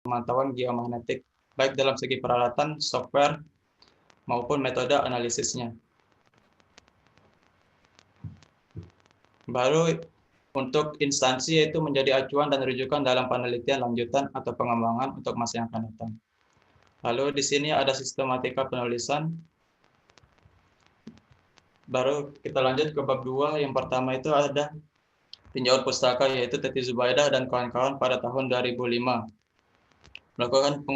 pemantauan geomagnetik, baik dalam segi peralatan, software, maupun metode analisisnya. Baru untuk instansi yaitu menjadi acuan dan rujukan dalam penelitian lanjutan atau pengembangan untuk masa yang akan datang. Lalu di sini ada sistematika penulisan. Baru kita lanjut ke bab 2. Yang pertama itu ada tinjauan pustaka, yaitu Teti Zubaidah dan kawan-kawan pada tahun 2005. Melakukan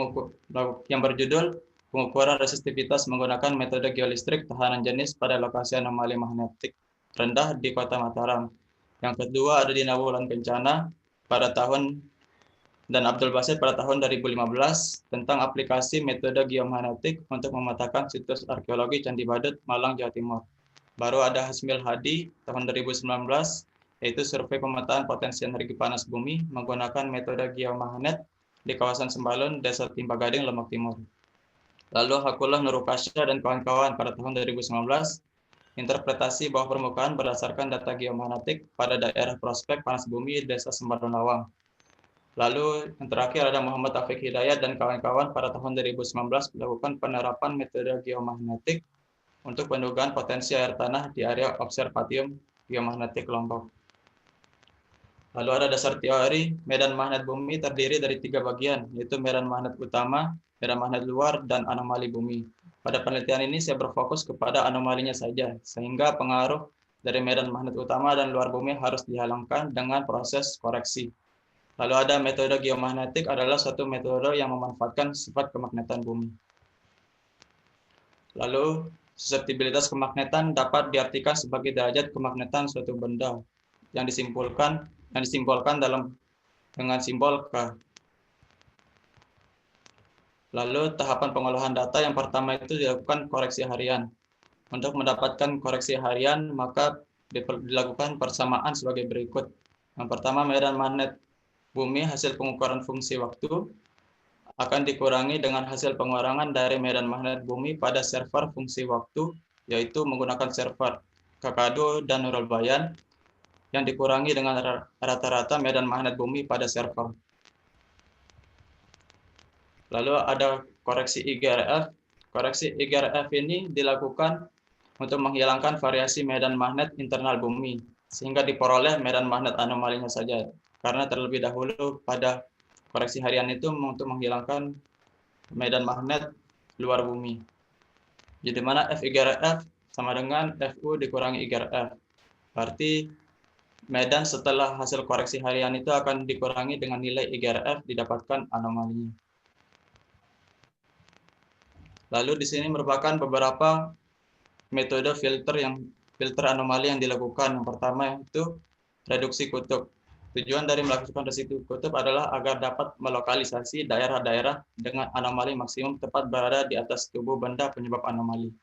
yang berjudul pengukuran resistivitas menggunakan metode geolistrik tahanan jenis pada lokasi anomali magnetik rendah di Kota Mataram. Yang kedua ada di Nawulan Kencana pada tahun dan Abdul Basit pada tahun 2015 tentang aplikasi metode geomagnetik untuk memetakan situs arkeologi Candi Badut, Malang, Jawa Timur. Baru ada Hasmil Hadi tahun 2019, yaitu survei pemetaan potensi energi panas bumi menggunakan metode geomagnet di kawasan Sembalun, Desa Timpa Gading, Lombok Timur. Lalu Hakullah Nurukasya dan kawan-kawan pada tahun 2019, interpretasi bawah permukaan berdasarkan data geomagnetik pada daerah prospek panas bumi Desa Sembalun Lawang. Lalu yang terakhir ada Muhammad Taufik Hidayat dan kawan-kawan pada tahun 2019 melakukan penerapan metode geomagnetik untuk pendugaan potensi air tanah di area observatorium geomagnetik Lombok. Lalu ada dasar teori, medan magnet bumi terdiri dari 3 bagian, yaitu medan magnet utama, medan magnet luar, dan anomali bumi. Pada penelitian ini saya berfokus kepada anomalinya saja, sehingga pengaruh dari medan magnet utama dan luar bumi harus dihilangkan dengan proses koreksi. Lalu ada metode geomagnetik adalah suatu metode yang memanfaatkan sifat kemagnetan bumi. Lalu suseptibilitas kemagnetan dapat diartikan sebagai derajat kemagnetan suatu benda yang disimbolkan dengan simbol K. Lalu tahapan pengolahan data yang pertama itu dilakukan koreksi harian. Untuk mendapatkan koreksi harian maka dilakukan persamaan sebagai berikut. Yang pertama, medan magnet bumi hasil pengukuran fungsi waktu akan dikurangi dengan hasil pengurangan dari medan magnet bumi pada server fungsi waktu, yaitu menggunakan server Kakadu dan Nurul Bayan, yang dikurangi dengan rata-rata medan magnet bumi pada server. Lalu ada koreksi IGRF. Koreksi IGRF ini dilakukan untuk menghilangkan variasi medan magnet internal bumi, sehingga diperoleh medan magnet anomalinya saja. Karena terlebih dahulu pada koreksi harian itu untuk menghilangkan medan magnet luar bumi. Jadi mana FIGRF sama dengan FU dikurangi IGRF. Berarti medan setelah hasil koreksi harian itu akan dikurangi dengan nilai IGRF didapatkan anomalinya. Lalu di sini merupakan beberapa metode filter anomali yang dilakukan. Yang pertama itu reduksi kutub. Tujuan dari melakukan reduksi kutub adalah agar dapat melokalisasi daerah-daerah dengan anomali maksimum tepat berada di atas tubuh benda penyebab anomali.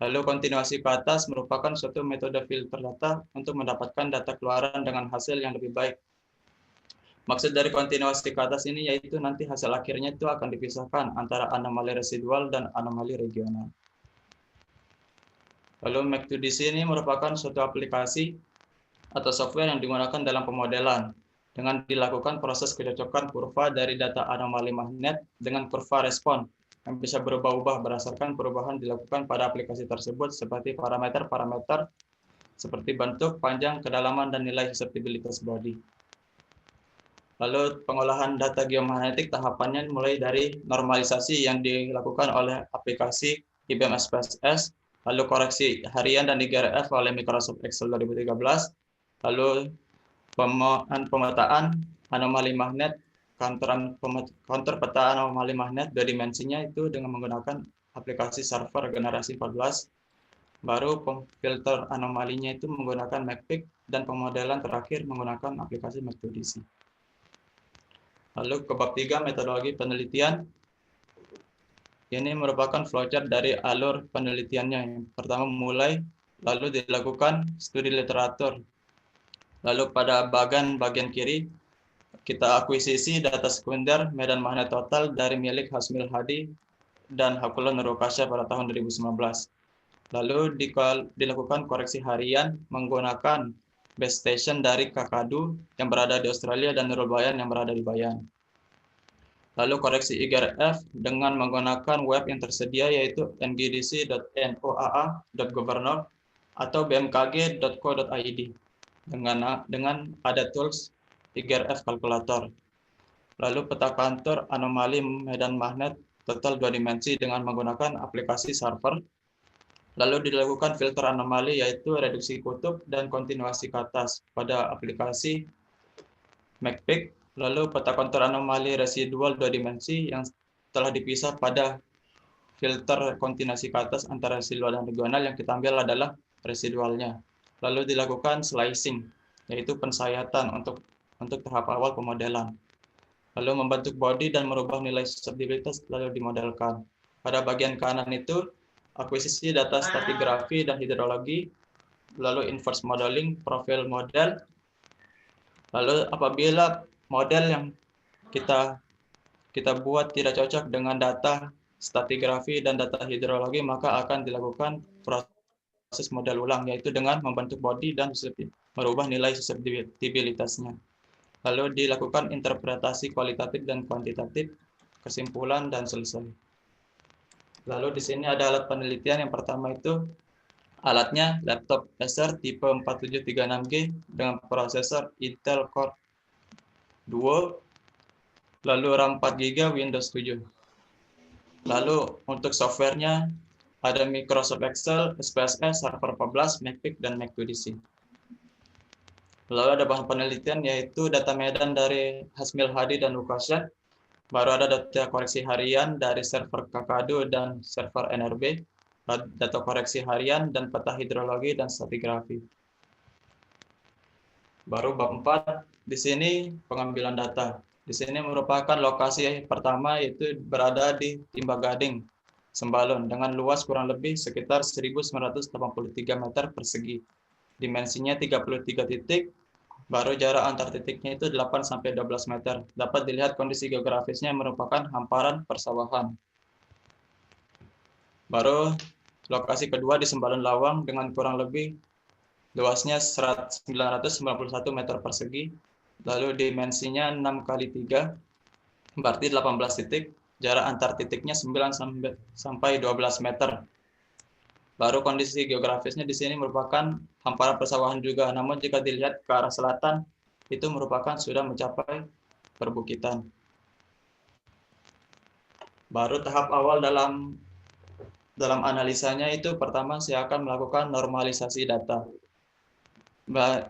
Lalu kontinuasi ke atas merupakan suatu metode filter data untuk mendapatkan data keluaran dengan hasil yang lebih baik. Maksud dari kontinuasi ke atas ini yaitu nanti hasil akhirnya itu akan dipisahkan antara anomali residual dan anomali regional. Lalu Mac2DC ini merupakan suatu aplikasi atau software yang digunakan dalam pemodelan dengan dilakukan proses kecocokan kurva dari data anomali magnet dengan kurva respon yang bisa berubah-ubah berdasarkan perubahan dilakukan pada aplikasi tersebut seperti parameter-parameter seperti bentuk, panjang, kedalaman, dan nilai susceptibilitas body. Lalu pengolahan data geomagnetik tahapannya mulai dari normalisasi yang dilakukan oleh aplikasi IBM SPSS, lalu koreksi harian dan IGRF oleh Microsoft Excel 2013, lalu pemetaan anomali magnet, counter peta anomali magnet dua dimensinya itu dengan menggunakan aplikasi server generasi 14, baru filter anomalinya itu menggunakan MACPIC, dan pemodelan terakhir menggunakan aplikasi Mac2DC. Lalu ke bab 3, metodologi penelitian. Ini merupakan flowchart dari alur penelitiannya. Yang pertama mulai, lalu dilakukan studi literatur. Lalu pada bagian kiri, kita akuisisi data sekunder medan magnet total dari milik Hasmil Hadi dan Hakullah Nurukasya pada tahun 2019. Lalu dilakukan koreksi harian menggunakan base station dari Kakadu yang berada di Australia dan Nurul Bayan yang berada di Bayan. Lalu koreksi IGRF dengan menggunakan web yang tersedia yaitu ngdc.noaa.governor atau bmkg.co.id dengan ada tools IGRF kalkulator. Lalu peta kantor anomali medan magnet total 2 dimensi dengan menggunakan aplikasi server. Lalu dilakukan filter anomali yaitu reduksi kutub dan kontinuasi ke atas pada aplikasi MacPic. Lalu peta kontur anomali residual 2 dimensi yang telah dipisah pada filter kontinuasi ke atas antara residual dan regional, yang kita ambil adalah residualnya. Lalu dilakukan slicing, yaitu pensayatan untuk tahap awal pemodelan. Lalu membentuk body dan merubah nilai susceptibilitas lalu dimodelkan. Pada bagian kanan itu akuisisi data stratigrafi dan hidrologi, lalu inverse modeling, profil model. Lalu apabila model yang kita buat tidak cocok dengan data stratigrafi dan data hidrologi, maka akan dilakukan proses model ulang, yaitu dengan membentuk body dan merubah nilai susceptibilitasnya. Lalu dilakukan interpretasi kualitatif dan kuantitatif, kesimpulan, dan selesai. Lalu di sini ada alat penelitian. Yang pertama itu alatnya laptop Acer tipe 4736G dengan prosesor Intel Core Duo, lalu RAM 4GB Windows 7. Lalu untuk softwarenya ada Microsoft Excel, SPSS, Server 14, MacPic, dan Mac2DC. Lalu ada bahan penelitian yaitu data medan dari Hasmil Hadi dan Lukasya. Baru ada data koreksi harian dari server Kakadu dan server NRB, data koreksi harian dan peta hidrologi dan stratigrafi. Baru bab 4, di sini pengambilan data. Di sini merupakan lokasi pertama, yaitu berada di Timba Gading, Sembalun, dengan luas kurang lebih sekitar 1983 meter persegi. Dimensinya 33 titik, baru jarak antar titiknya itu 8-12 meter. Dapat dilihat kondisi geografisnya merupakan hamparan persawahan. Baru lokasi kedua di Sembalun Lawang dengan kurang lebih luasnya 991 meter persegi. Lalu dimensinya 6x3, berarti 18 titik. Jarak antar titiknya 9-12 meter. Baru kondisi geografisnya di sini merupakan hamparan persawahan juga, namun jika dilihat ke arah selatan, itu merupakan sudah mencapai perbukitan. Baru tahap awal dalam analisanya itu pertama saya akan melakukan normalisasi data.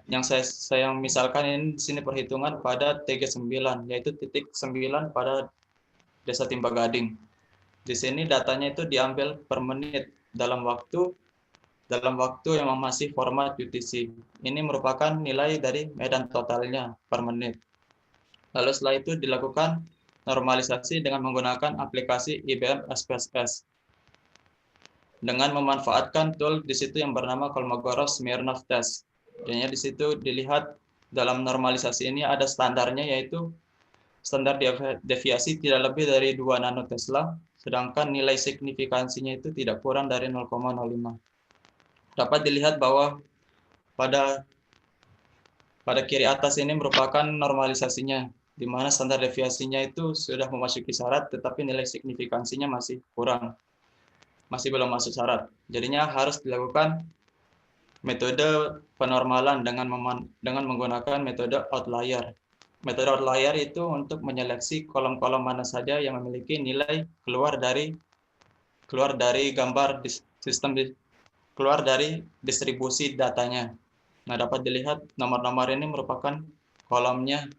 Yang saya misalkan ini di sini perhitungan pada TG9, yaitu titik 9 pada Desa Timba Gading. Di sini datanya itu diambil per menit dalam waktu yang masih format UTC. Ini merupakan nilai dari medan totalnya per menit. Lalu setelah itu dilakukan normalisasi dengan menggunakan aplikasi IBM SPSS. Dengan memanfaatkan tool di situ yang bernama Kolmogorov-Smirnov test. Jadi di situ dilihat dalam normalisasi ini ada standarnya, yaitu standar deviasi tidak lebih dari 2 nanotesla, sedangkan nilai signifikansinya itu tidak kurang dari 0,05. Dapat dilihat bahwa pada kiri atas ini merupakan normalisasinya, di mana standar deviasinya itu sudah memasuki syarat, tetapi nilai signifikansinya masih kurang, masih belum masuk syarat. Jadinya harus dilakukan metode penormalan dengan menggunakan metode outlier. Metode outlier itu untuk menyeleksi kolom-kolom mana saja yang memiliki nilai keluar dari gambar sistem, keluar dari distribusi datanya. Nah, dapat dilihat nomor-nomor ini merupakan kolom yang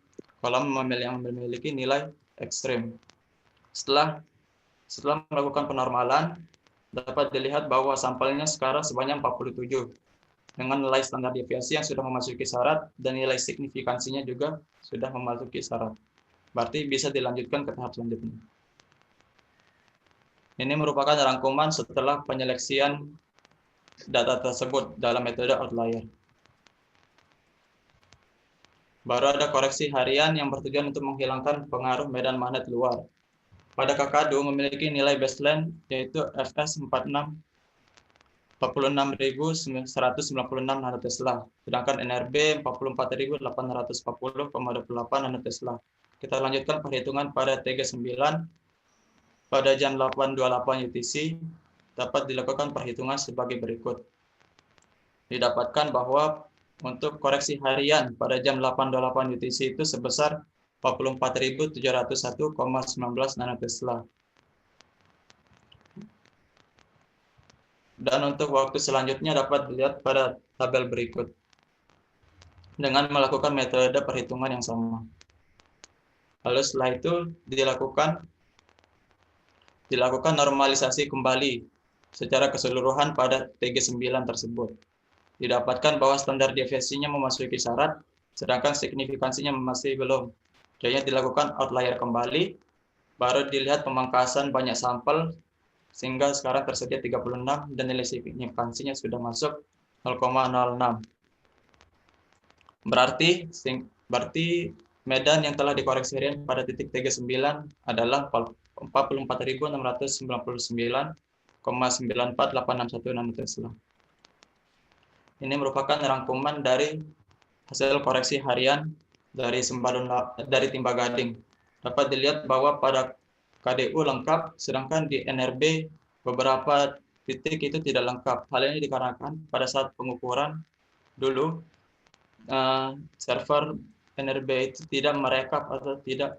memiliki nilai ekstrim. Setelah melakukan penormalan, dapat dilihat bahwa sampelnya sekarang sebanyak 47 dengan nilai standar deviasi yang sudah memasuki syarat dan nilai signifikansinya juga sudah memasuki syarat. Berarti bisa dilanjutkan ke tahap selanjutnya. Ini merupakan rangkuman setelah penyeleksian data tersebut dalam metode outlier. Baru ada koreksi harian yang bertujuan untuk menghilangkan pengaruh medan magnet luar. Pada Kakadu memiliki nilai baseline yaitu Fs 46.196 nanotesla, sedangkan NRB 44.840,28 nanotesla. kita lanjutkan perhitungan pada TG9 pada jam 8.28 UTC dapat dilakukan perhitungan sebagai berikut. Didapatkan bahwa untuk koreksi harian pada jam 8.28 UTC itu sebesar 44.701,19 nanotesla. Dan untuk waktu selanjutnya dapat dilihat pada tabel berikut dengan melakukan metode perhitungan yang sama. Lalu setelah itu dilakukan normalisasi kembali secara keseluruhan pada TG9 tersebut. Didapatkan bahwa standar deviasinya memasuki syarat, sedangkan signifikansinya masih belum. Jadi dilakukan outlier kembali, baru dilihat pemangkasan banyak sampel, sehingga sekarang tersedia 36 dan nilai signifikansinya sudah masuk 0,06. Berarti medan yang telah dikoreksi harian pada titik TG9 adalah 44.699,948661 nanotesla. Ini merupakan rangkuman dari hasil koreksi harian dari timba gading. Dapat dilihat bahwa pada KDU lengkap, sedangkan di NRB beberapa titik itu tidak lengkap. Hal ini dikarenakan pada saat pengukuran dulu server NRB itu tidak merekap atau tidak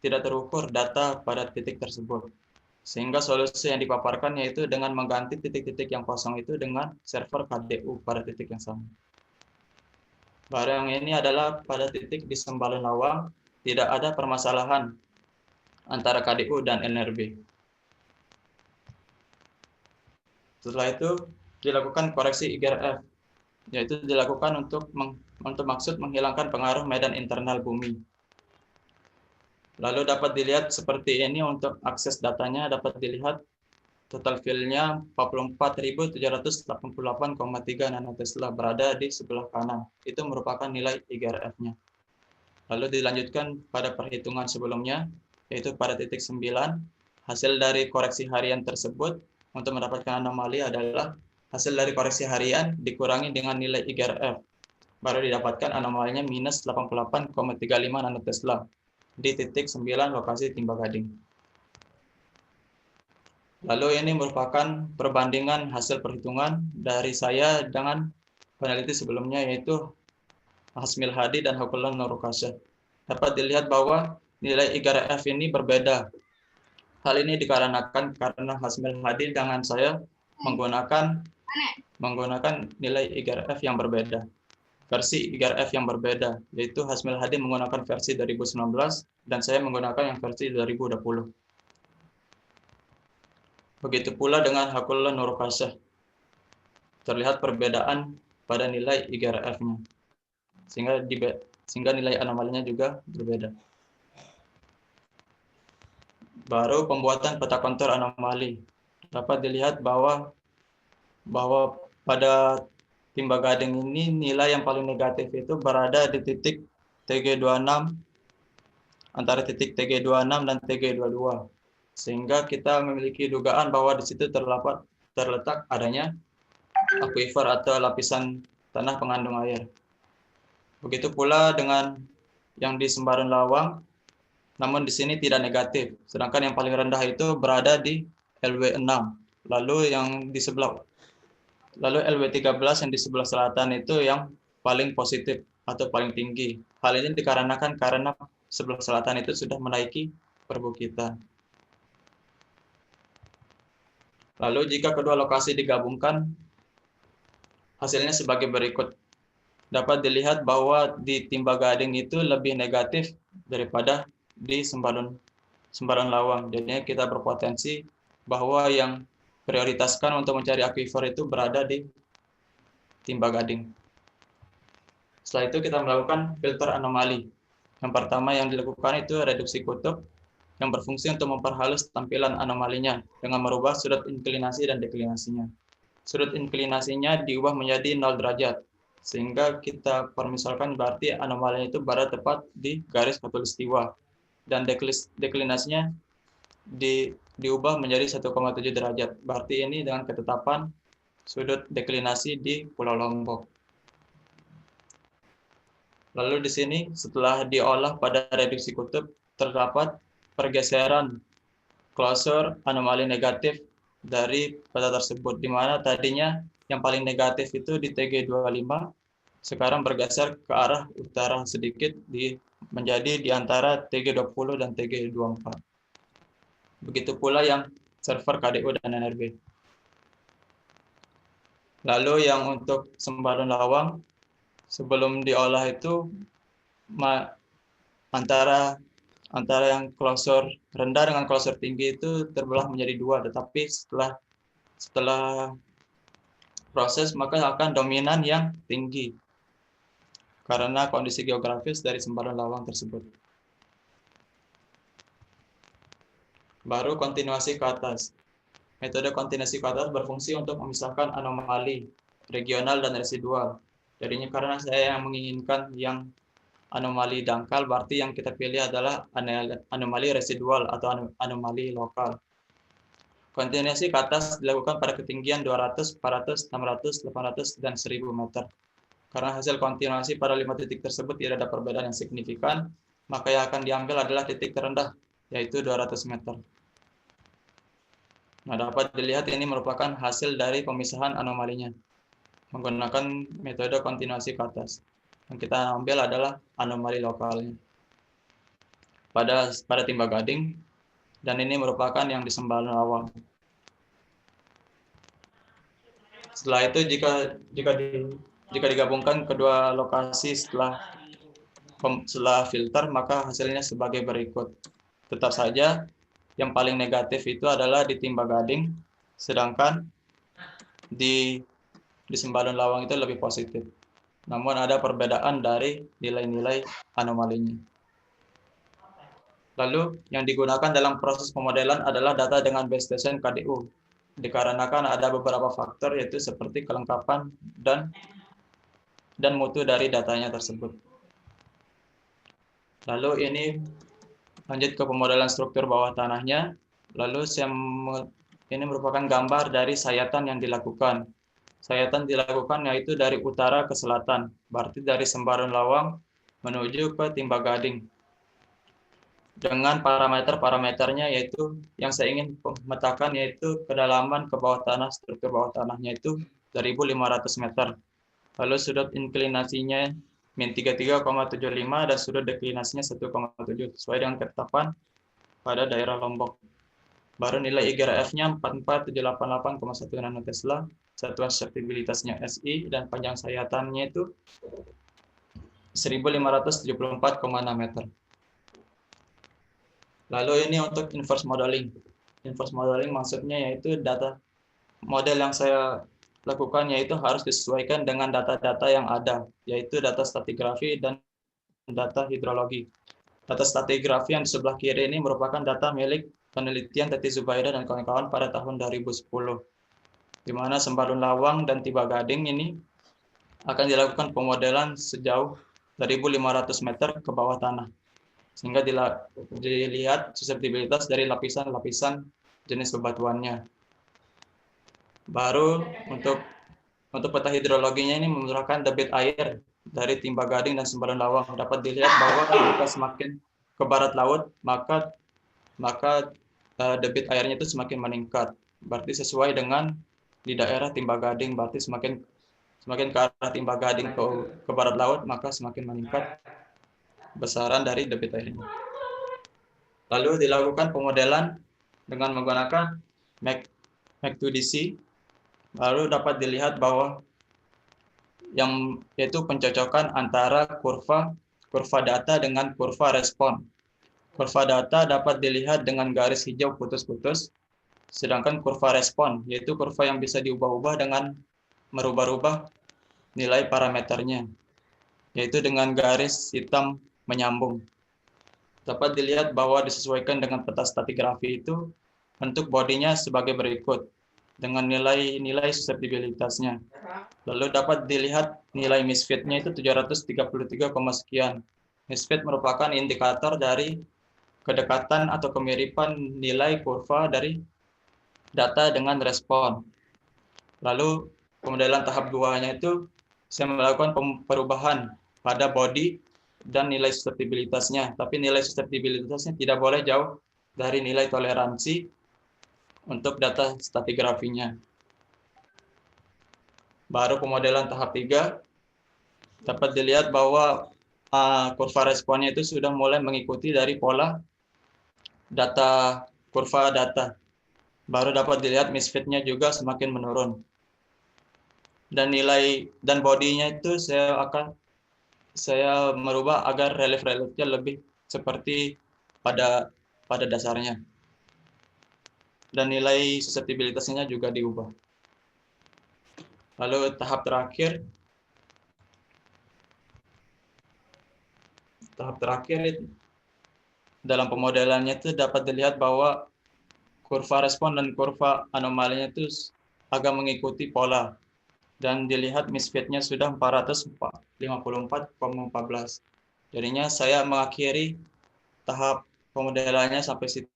terukur data pada titik tersebut. Sehingga solusi yang dipaparkan yaitu dengan mengganti titik-titik yang kosong itu dengan server KDU pada titik yang sama. Barang ini adalah pada titik di Sembalun Lawang tidak ada permasalahan antara KDU dan NRB. Setelah itu dilakukan koreksi IGRF, yaitu dilakukan untuk maksud menghilangkan pengaruh medan internal bumi. Lalu dapat dilihat seperti ini untuk akses datanya, dapat dilihat total fill-nya 44.788,3 nanotesla berada di sebelah kanan. Itu merupakan nilai IGRF-nya. Lalu dilanjutkan pada perhitungan sebelumnya, yaitu pada titik 9, hasil dari koreksi harian tersebut untuk mendapatkan anomali adalah hasil dari koreksi harian dikurangi dengan nilai IGRF. Baru didapatkan anomalinya minus 88,35 nanotesla di titik 9 lokasi timba gading. Lalu ini merupakan perbandingan hasil perhitungan dari saya dengan peneliti sebelumnya, yaitu Hasmil Hadi dan Hakullah Nurukasya. Dapat dilihat bahwa nilai IGRF ini berbeda. Hal ini dikarenakan karena Hasmil Hadi dengan saya menggunakan nilai IGRF yang berbeda. Versi IGRF yang berbeda, yaitu Hasmil Hadi menggunakan versi 2019 dan saya menggunakan yang versi 2020. Begitu pula dengan Hakullah Nurukasya. Terlihat perbedaan pada nilai IGRF-nya. Sehingga nilai anomalinya juga berbeda. Baru pembuatan peta kontur anomali. Dapat dilihat bahwa pada timba gading ini nilai yang paling negatif itu berada di titik TG26, antara titik TG26 dan TG22. Sehingga kita memiliki dugaan bahwa di situ terletak adanya aquifer atau lapisan tanah pengandung air. Begitu pula dengan yang di Sembarun Lawang, namun di sini tidak negatif. Sedangkan yang paling rendah itu berada di LW6. Lalu LW13 yang di sebelah selatan itu yang paling positif atau paling tinggi. Hal ini dikarenakan karena sebelah selatan itu sudah menaiki perbukitan. Lalu jika kedua lokasi digabungkan, hasilnya sebagai berikut. Dapat dilihat bahwa di timba gading itu lebih negatif daripada di Sembarun Lawang. Jadi kita berpotensi bahwa yang prioritaskan untuk mencari aquifer itu berada di timba gading. Setelah itu kita melakukan filter anomali. Yang pertama yang dilakukan itu reduksi kutub yang berfungsi untuk memperhalus tampilan anomalinya dengan merubah sudut inklinasi dan deklinasinya. Sudut inklinasinya diubah menjadi 0 derajat, sehingga kita permisalkan berarti anomalinya itu berada tepat di garis khatulistiwa, dan deklinasinya diubah menjadi 1,7 derajat. Berarti ini dengan ketetapan sudut deklinasi di Pulau Lombok. Lalu di sini setelah diolah pada reduksi kutub, terdapat pergeseran closure anomali negatif dari peta tersebut, di mana tadinya yang paling negatif itu di TG25, sekarang bergeser ke arah utara sedikit menjadi di antara TG20 dan TG24. Begitu pula yang server KDU dan NRB. Lalu yang untuk Sembalun Lawang, sebelum diolah itu antara yang closure rendah dengan closure tinggi itu terbelah menjadi dua, tetapi setelah proses maka akan dominan yang tinggi karena kondisi geografis dari Sembalun Lawang tersebut. Baru kontinuasi ke atas. Metode kontinuasi ke atas berfungsi untuk memisahkan anomali regional dan residual. Jadinya karena saya yang menginginkan yang anomali dangkal, berarti yang kita pilih adalah anomali residual atau anomali lokal. Kontinuasi ke atas dilakukan pada ketinggian 200, 400, 600, 800, dan 1000 meter. Karena hasil kontinuasi pada 5 titik tersebut tidak ada perbedaan yang signifikan, maka yang akan diambil adalah titik terendah, yaitu 200 meter. Nah, dapat dilihat ini merupakan hasil dari pemisahan anomalinya menggunakan metode kontinuasi ke atas. Yang kita ambil adalah anomali lokalnya pada timba gading, dan ini merupakan yang di Sembalun Lawang. Setelah itu jika digabungkan kedua lokasi setelah filter, maka hasilnya sebagai berikut. Tetap saja yang paling negatif itu adalah di timba gading, sedangkan di Sembalun Lawang itu lebih positif. Namun ada perbedaan dari nilai-nilai anomalinya. Lalu yang digunakan dalam proses pemodelan adalah data dengan base station KDU. Dikarenakan ada beberapa faktor, yaitu seperti kelengkapan dan mutu dari datanya tersebut. Lalu ini lanjut ke pemodelan struktur bawah tanahnya. Lalu ini merupakan gambar dari sayatan yang dilakukan. Sayatan dilakukan yaitu dari utara ke selatan, berarti dari Sembalun Lawang menuju ke timba gading. Dengan parameternya yaitu yang saya ingin memetakan yaitu kedalaman ke bawah tanah, struktur bawah tanahnya itu 1.500 meter. Lalu sudut inklinasinya min 33,75 dan sudut deklinasinya 1,7 sesuai dengan ketetapan pada daerah Lombok. Baru nilai IGRF-nya 44788,1 nanotesla, satuan susceptibilitasnya SI, dan panjang sayatannya itu 1.574,6 meter. Lalu ini untuk inverse modeling. Inverse modeling maksudnya yaitu data model yang saya lakukan yaitu harus disesuaikan dengan data-data yang ada, yaitu data stratigrafi dan data hidrologi. Data stratigrafi yang di sebelah kiri ini merupakan data milik penelitian Teti Zubaida dan kawan-kawan pada tahun 2010, di mana Sembalun Lawang dan Timba Gading ini akan dilakukan pemodelan sejauh 1.500 meter ke bawah tanah, sehingga dilihat susceptibilitas dari lapisan-lapisan jenis bebatuannya. Baru untuk peta hidrologinya ini merupakan debit air dari Timba Gading dan Sembalun Lawang. Dapat dilihat bahwa jika semakin ke barat laut, maka debit airnya itu semakin meningkat. Berarti sesuai dengan di daerah Timba Gading, berarti semakin ke arah Timba Gading ke barat laut, maka semakin meningkat besaran dari debit airnya. Lalu dilakukan pemodelan dengan menggunakan MAC2DC. Lalu dapat dilihat bahwa yaitu pencocokan antara kurva data dengan kurva respon. Kurva data dapat dilihat dengan garis hijau putus-putus, sedangkan kurva respon yaitu kurva yang bisa diubah-ubah dengan merubah-rubah nilai parameternya, yaitu dengan garis hitam menyambung. Dapat dilihat bahwa disesuaikan dengan peta stratigrafi itu bentuk bodinya sebagai berikut dengan nilai-nilai susceptibilitasnya. Lalu dapat dilihat nilai misfitnya itu 733, sekian. Misfit merupakan indikator dari kedekatan atau kemiripan nilai kurva dari data dengan respon. Lalu pemodelan tahap 2-nya itu saya melakukan perubahan pada body dan nilai susceptibilitasnya. Tapi nilai susceptibilitasnya tidak boleh jauh dari nilai toleransi untuk data stratigrafinya. Baru pemodelan tahap 3, dapat dilihat bahwa kurva responnya itu sudah mulai mengikuti dari pola data kurva data. Baru dapat dilihat misfitnya juga semakin menurun. Dan nilai dan bodinya itu saya merubah agar relief-reliefnya lebih seperti pada dasarnya. Dan nilai susceptibilitasnya juga diubah. Lalu tahap terakhir itu, dalam pemodelannya itu dapat dilihat bahwa kurva respon dan kurva anomalinya itu agak mengikuti pola. Dan dilihat misfitnya sudah 454,14. Jadinya saya mengakhiri tahap pemodelannya sampai situ.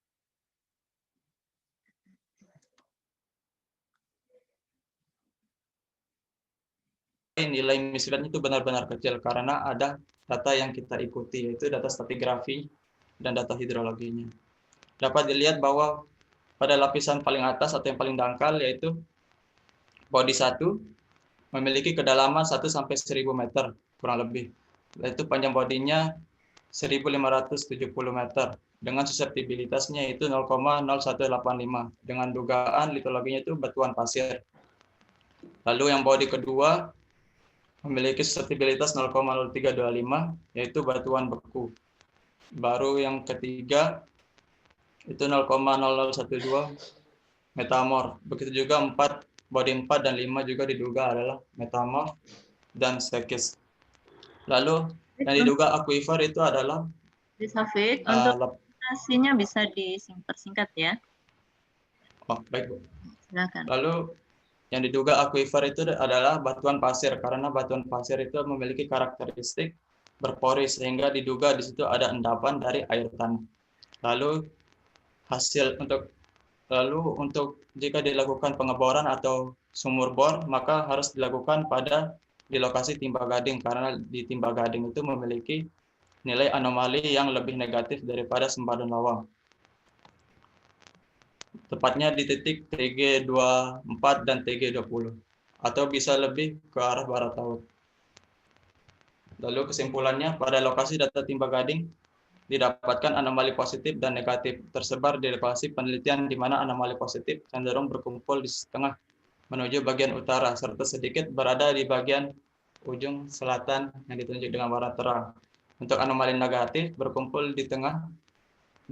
Nilai misfitnya itu benar-benar kecil karena ada data yang kita ikuti, yaitu data stratigrafi dan data hidrologinya. Dapat dilihat bahwa pada lapisan paling atas atau yang paling dangkal, yaitu body 1, memiliki kedalaman 1 sampai 1000 meter kurang lebih. Yaitu panjang bodinya 1570 meter dengan susceptibilitasnya itu 0,0185 dengan dugaan litologinya itu batuan pasir. Lalu yang body kedua memiliki susceptibilitas 0,0325 yaitu batuan beku. Baru yang ketiga itu 0,0012 metamorf. Begitu juga body 4 dan 5 juga diduga adalah metamorf dan sekis. Lalu yang diduga aquifer itu adalah Safik, untuk presentasinya bisa disingkat ya. Oh, baik, Bu. Silakan. Lalu yang diduga aquifer itu adalah batuan pasir karena batuan pasir itu memiliki karakteristik berpori sehingga diduga di situ ada endapan dari air tanah. Lalu untuk jika dilakukan pengeboran atau sumur bor maka harus dilakukan di lokasi timba gading karena di timba gading itu memiliki nilai anomali yang lebih negatif daripada sembadan lawang. Tepatnya di titik TG24 dan TG20 atau bisa lebih ke arah barat laut. Lalu kesimpulannya, pada lokasi data timba gading didapatkan anomali positif dan negatif tersebar di lokasi penelitian di mana anomali positif cenderung berkumpul di tengah menuju bagian utara serta sedikit berada di bagian ujung selatan yang ditunjuk dengan warna terang. Untuk anomali negatif berkumpul di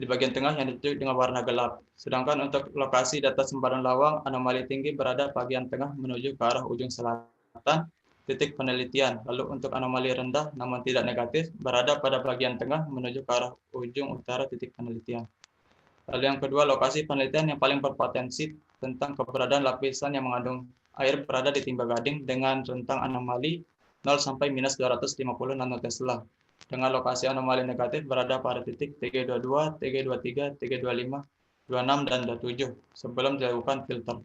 bagian tengah yang ditunjuk dengan warna gelap. Sedangkan untuk lokasi data sembaran lawang, anomali tinggi berada bagian tengah menuju ke arah ujung selatan, titik penelitian. Lalu untuk anomali rendah namun tidak negatif, berada pada bagian tengah menuju ke arah ujung utara titik penelitian. Lalu yang kedua, lokasi penelitian yang paling berpotensi tentang keberadaan lapisan yang mengandung air berada di timba gading dengan rentang anomali 0 sampai minus 250 nanotesla. Dengan lokasi anomali negatif berada pada titik TG22, TG23, TG25, 26, dan 27 sebelum dilakukan filter.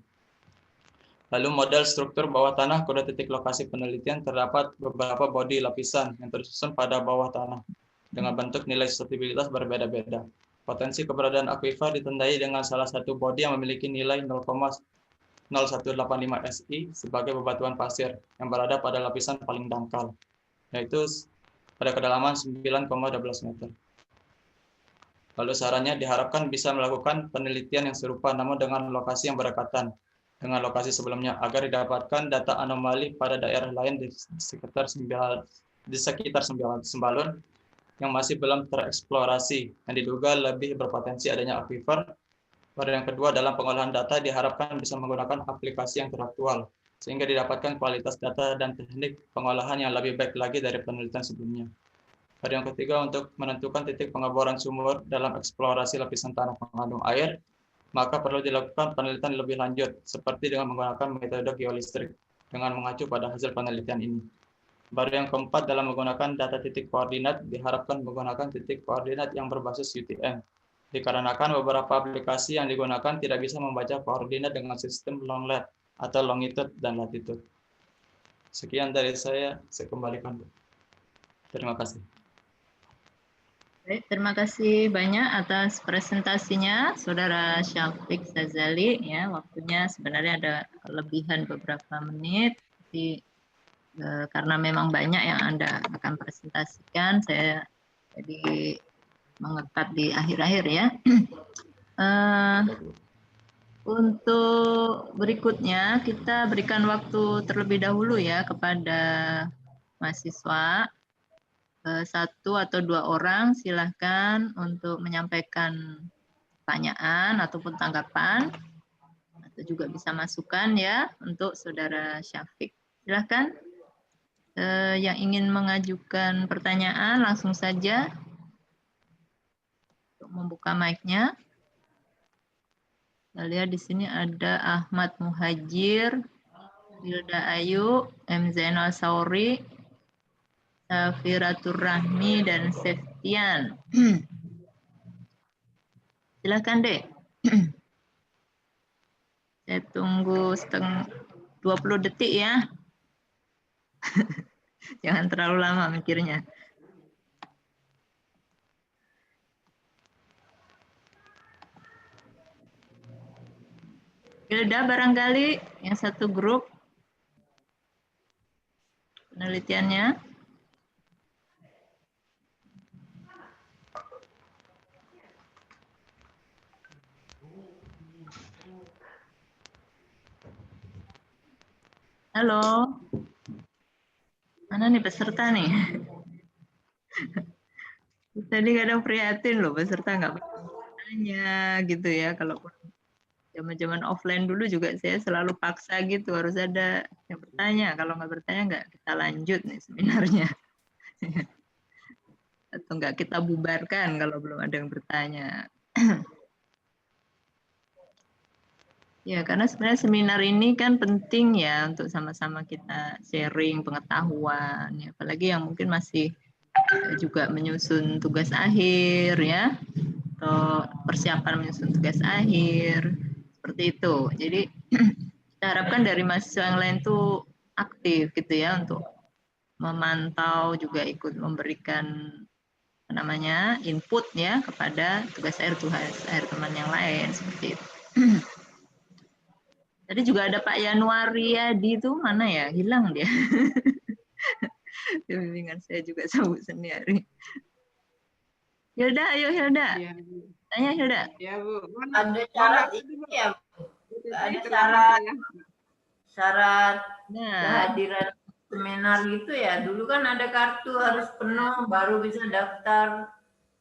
Lalu model struktur bawah tanah kode titik lokasi penelitian terdapat beberapa bodi lapisan yang tersusun pada bawah tanah dengan bentuk nilai susceptibilitas berbeda-beda. Potensi keberadaan aquifer ditandai dengan salah satu bodi yang memiliki nilai 0,0185 SI sebagai bebatuan pasir yang berada pada lapisan paling dangkal, yaitu pada kedalaman 9,12 meter. Lalu sarannya diharapkan bisa melakukan penelitian yang serupa namun dengan lokasi yang berdekatan dengan lokasi sebelumnya agar didapatkan data anomali pada daerah lain di sekitar Sembalun yang masih belum tereksplorasi yang diduga lebih berpotensi adanya aquifer. Pada yang kedua, dalam pengolahan data diharapkan bisa menggunakan aplikasi yang teraktual sehingga didapatkan kualitas data dan teknik pengolahan yang lebih baik lagi dari penelitian sebelumnya. Pada yang ketiga, untuk menentukan titik pengeboran sumur dalam eksplorasi lapisan tanah pengandung air, maka perlu dilakukan penelitian lebih lanjut, seperti dengan menggunakan metode geolistrik, dengan mengacu pada hasil penelitian ini. Baru yang keempat, dalam menggunakan data titik koordinat, diharapkan menggunakan titik koordinat yang berbasis UTM, dikarenakan beberapa aplikasi yang digunakan tidak bisa membaca koordinat dengan sistem long lat atau longitude dan latitude. Sekian dari saya kembalikan. Terima kasih. Baik, terima kasih banyak atas presentasinya, Saudara Syafiq Sazali. Ya, waktunya sebenarnya ada kelebihan beberapa menit, tapi karena memang banyak yang Anda akan presentasikan, saya jadi mengekat di akhir-akhir ya. Untuk berikutnya kita berikan waktu terlebih dahulu ya kepada mahasiswa. Satu atau dua orang silahkan untuk menyampaikan pertanyaan ataupun tanggapan, atau juga bisa masukan ya untuk Saudara Syafiq. Silahkan yang ingin mengajukan pertanyaan langsung saja untuk membuka mic-nya. Kita lihat di sini ada Ahmad Muhajir, Hilda Ayu, M. Zainal Sauri, Safiratur Rahmi, dan Septian. Silahkan, Dek. Saya tunggu 20 detik ya. Jangan terlalu lama mikirnya. Hilda barangkali yang satu grup penelitiannya. Halo. Mana nih peserta nih? Tadi kadang prihatin loh peserta nggak bertanya gitu ya. Kalau zaman-zaman offline dulu juga saya selalu paksa gitu, harus ada yang bertanya. Kalau nggak bertanya nggak kita lanjut nih seminarnya. Atau nggak kita bubarkan kalau belum ada yang bertanya. Ya, karena sebenarnya seminar ini kan penting ya untuk sama-sama kita sharing pengetahuan, ya. Apalagi yang mungkin masih juga menyusun tugas akhir ya, atau persiapan menyusun tugas akhir, seperti itu. Jadi kita harapkan dari mahasiswa yang lain tuh aktif gitu ya untuk memantau, juga ikut memberikan namanya input ya kepada tugas akhir teman yang lain seperti itu. Tadi juga ada Pak Yanuari Yadi itu mana ya? Hilang dia. Bimbingan saya juga sabuk sendiri. Hilda, ayo Hilda. Ya. Tanya Hilda. Ya Bu. Ada syarat ini ya, ada syarat kehadiran seminar gitu ya. Dulu kan ada kartu harus penuh baru bisa daftar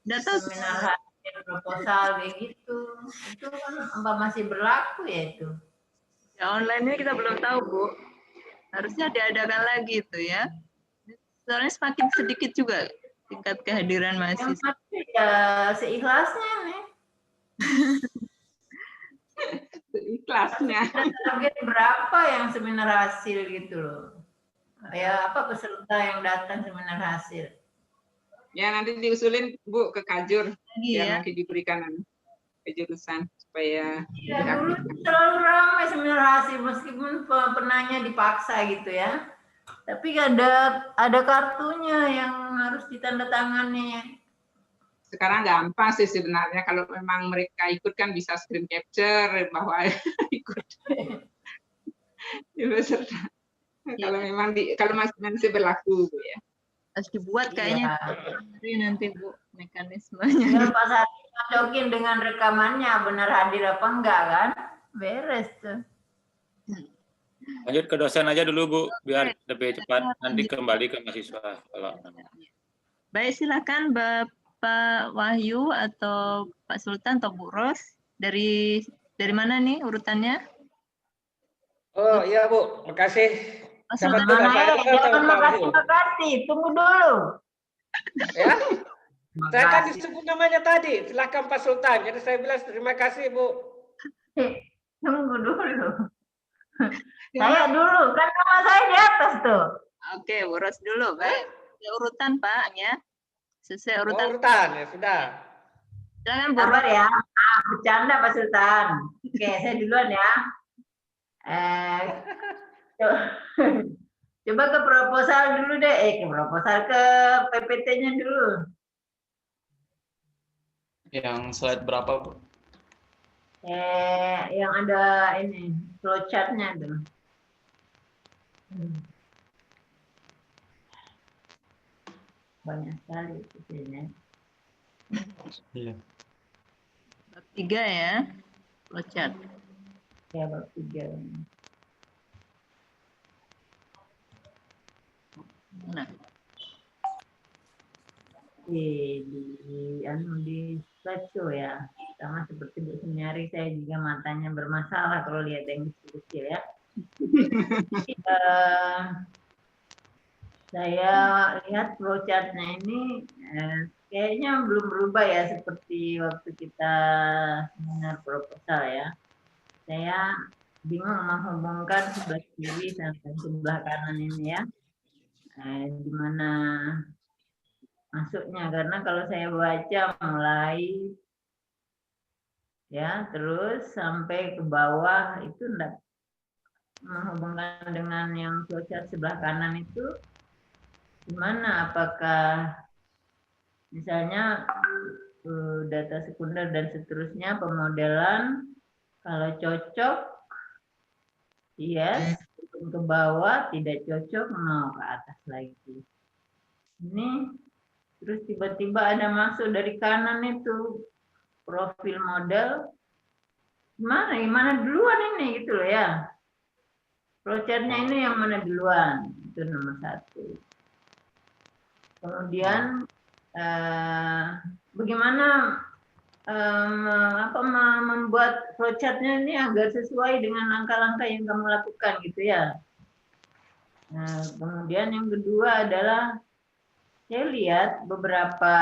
seminar hadir proposal kayak gitu. Itu kan apa masih berlaku ya itu? Ya online ini kita belum tahu Bu. Harusnya diadakan lagi itu ya. Soalnya semakin sedikit juga tingkat kehadiran mahasiswa. Yang pasti ya seikhlasnya nih. Seikhlasnya. Target berapa yang seminar hasil gitu loh. Ya apa peserta yang datang seminar hasil. Ya nanti diusulin Bu ke Kajur biar ya. nanti diberikan ke jurusan supaya ya, dulu terlalu ramai seminar hasil meskipun penanya dipaksa gitu ya. Tapi ada kartunya yang harus ditandatangani. Sekarang gampang sih sebenarnya kalau memang mereka ikut kan bisa screen capture bahwa ikut. Peserta. Kalau memang kalau masih berlaku Bu ya. Harus dibuat kayaknya nanti Bu mekanismenya. Ya, Pak Sari cocokin dengan rekamannya benar hadir apa enggak kan? Beres tuh. Lanjut ke dosen aja dulu Bu, biar lebih cepat nanti kembali ke mahasiswa. Baik, silakan Bapak Wahyu atau Pak Sultan atau Bu Ros. Dari mana nih urutannya? Oh iya Bu, makasih. Sultan makasih, tunggu dulu. Ya, saya kan disebut namanya tadi, silakan Pak Sultan. Jadi saya bilang terima kasih Bu. Tunggu dulu. Saya dulu, kan nama saya di atas tuh. Oke, Bu Ros dulu, baik. Urutan Pak ya, sesuai urutan. Urutan ya sudah. Silakan Bu Ros. ya, bercanda Pak Sultan. Oke, saya duluan ya. Coba ke proposal dulu deh, ke proposal ke PPT-nya dulu. Yang slide berapa, Bu? Yang ada ini flowchart-nya tuh. Banyak sekali isinya. Iya. Bab 3 ya, flowchart. Ya, bab 3. Nah, di slideshow ya, sama seperti Bu Sunyari, saya juga matanya bermasalah kalau lihat yang kecil-kecil ya. Saya lihat flowchart-nya ini kayaknya belum berubah ya seperti waktu kita seminar proposal ya. Saya bingung menghubungkan sebelah kiri sampai sebelah kanan ini ya, di mana masuknya, karena kalau saya baca mulai ya terus sampai ke bawah itu enggak menghubungkan dengan yang flowchart sebelah kanan itu gimana, apakah misalnya data sekunder dan seterusnya, pemodelan, kalau cocok yes, ke bawah, tidak cocok no, ke atas lagi. Ini terus tiba-tiba ada masuk dari kanan itu profil model, gimana duluan ini gitu loh ya. Flowchart-nya ini yang mana duluan, itu nomor 1. Kemudian bagaimana membuat flowchart-nya ini agar sesuai dengan langkah-langkah yang kamu lakukan gitu ya. Nah, kemudian yang kedua adalah saya lihat beberapa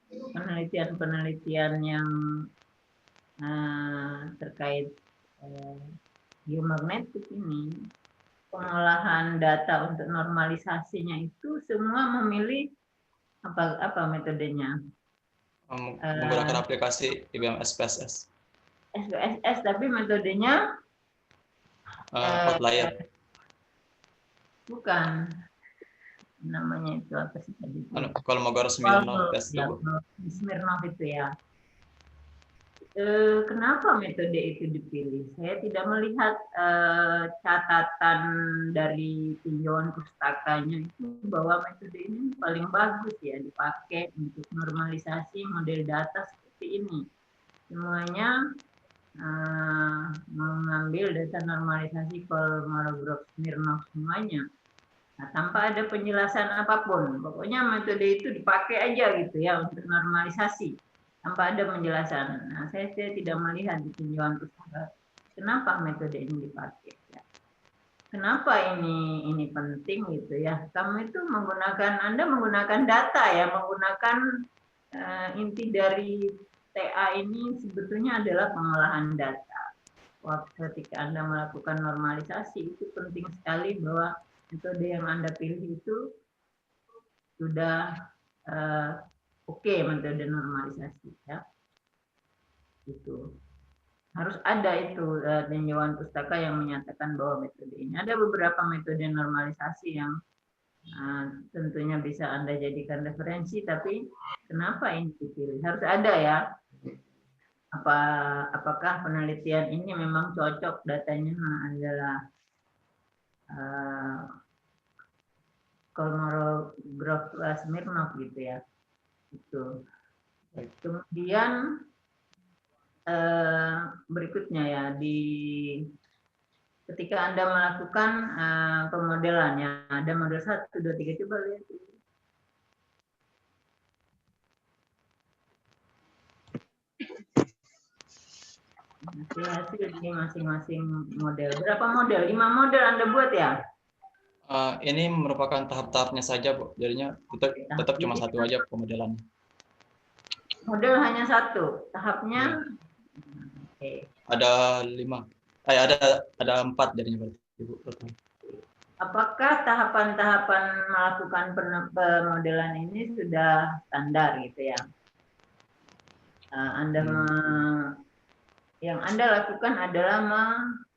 penelitian-penelitian yang terkait geomagnetik ini, pengolahan data untuk normalisasinya itu semua memilih apa metodenya? Menggunakan aplikasi IBM SPSS. SPSS, tapi metodenya Outlier. Bukan. Namanya itu apa sih tadi? Kolmogorov-Smirnov test itu. Smirnov itu ya. Kenapa metode itu dipilih? Saya tidak melihat catatan dari tinjauan pustakanya itu bahwa metode ini paling bagus ya dipakai untuk normalisasi model data seperti ini. Semuanya mengambil data normalisasi Kolmogorov-Smirnov semuanya. Nah, tanpa ada penjelasan apapun, pokoknya metode itu dipakai aja gitu ya untuk normalisasi, tanpa ada penjelasan. Nah, saya tidak melihat di tinjauan pustaka kenapa metode ini dipakai. Ya. Kenapa ini penting gitu ya? Kamu itu Anda menggunakan data ya, menggunakan inti dari TA ini sebetulnya adalah pengolahan data. Waktu ketika Anda melakukan normalisasi itu penting sekali bahwa metode yang Anda pilih itu sudah oke, metode normalisasi ya. Itu harus ada itu tinjauan pustaka yang menyatakan bahwa metode ini. Ada beberapa metode normalisasi yang tentunya bisa Anda jadikan referensi, tapi kenapa ini dipilih? Harus ada ya. Apakah penelitian ini memang cocok, datanya adalah Kolmogorov-Smirnov gitu ya. Itu. Kemudian berikutnya ya, ketika Anda melakukan pemodelannya, ada model 1, 2, 3, coba lihat. Hasil di masing-masing model. Berapa model? 5 model Anda buat ya? Ini merupakan tahap-tahapnya saja, Bu. Jadinya tetap cuma 1 aja pemodelannya. Model hanya 1. Tahapnya? Ya. Ada 5. Ada 4 jadinya berarti, Bu. Apakah tahapan-tahapan melakukan pemodelan ini sudah standar gitu ya? Yang Anda lakukan adalah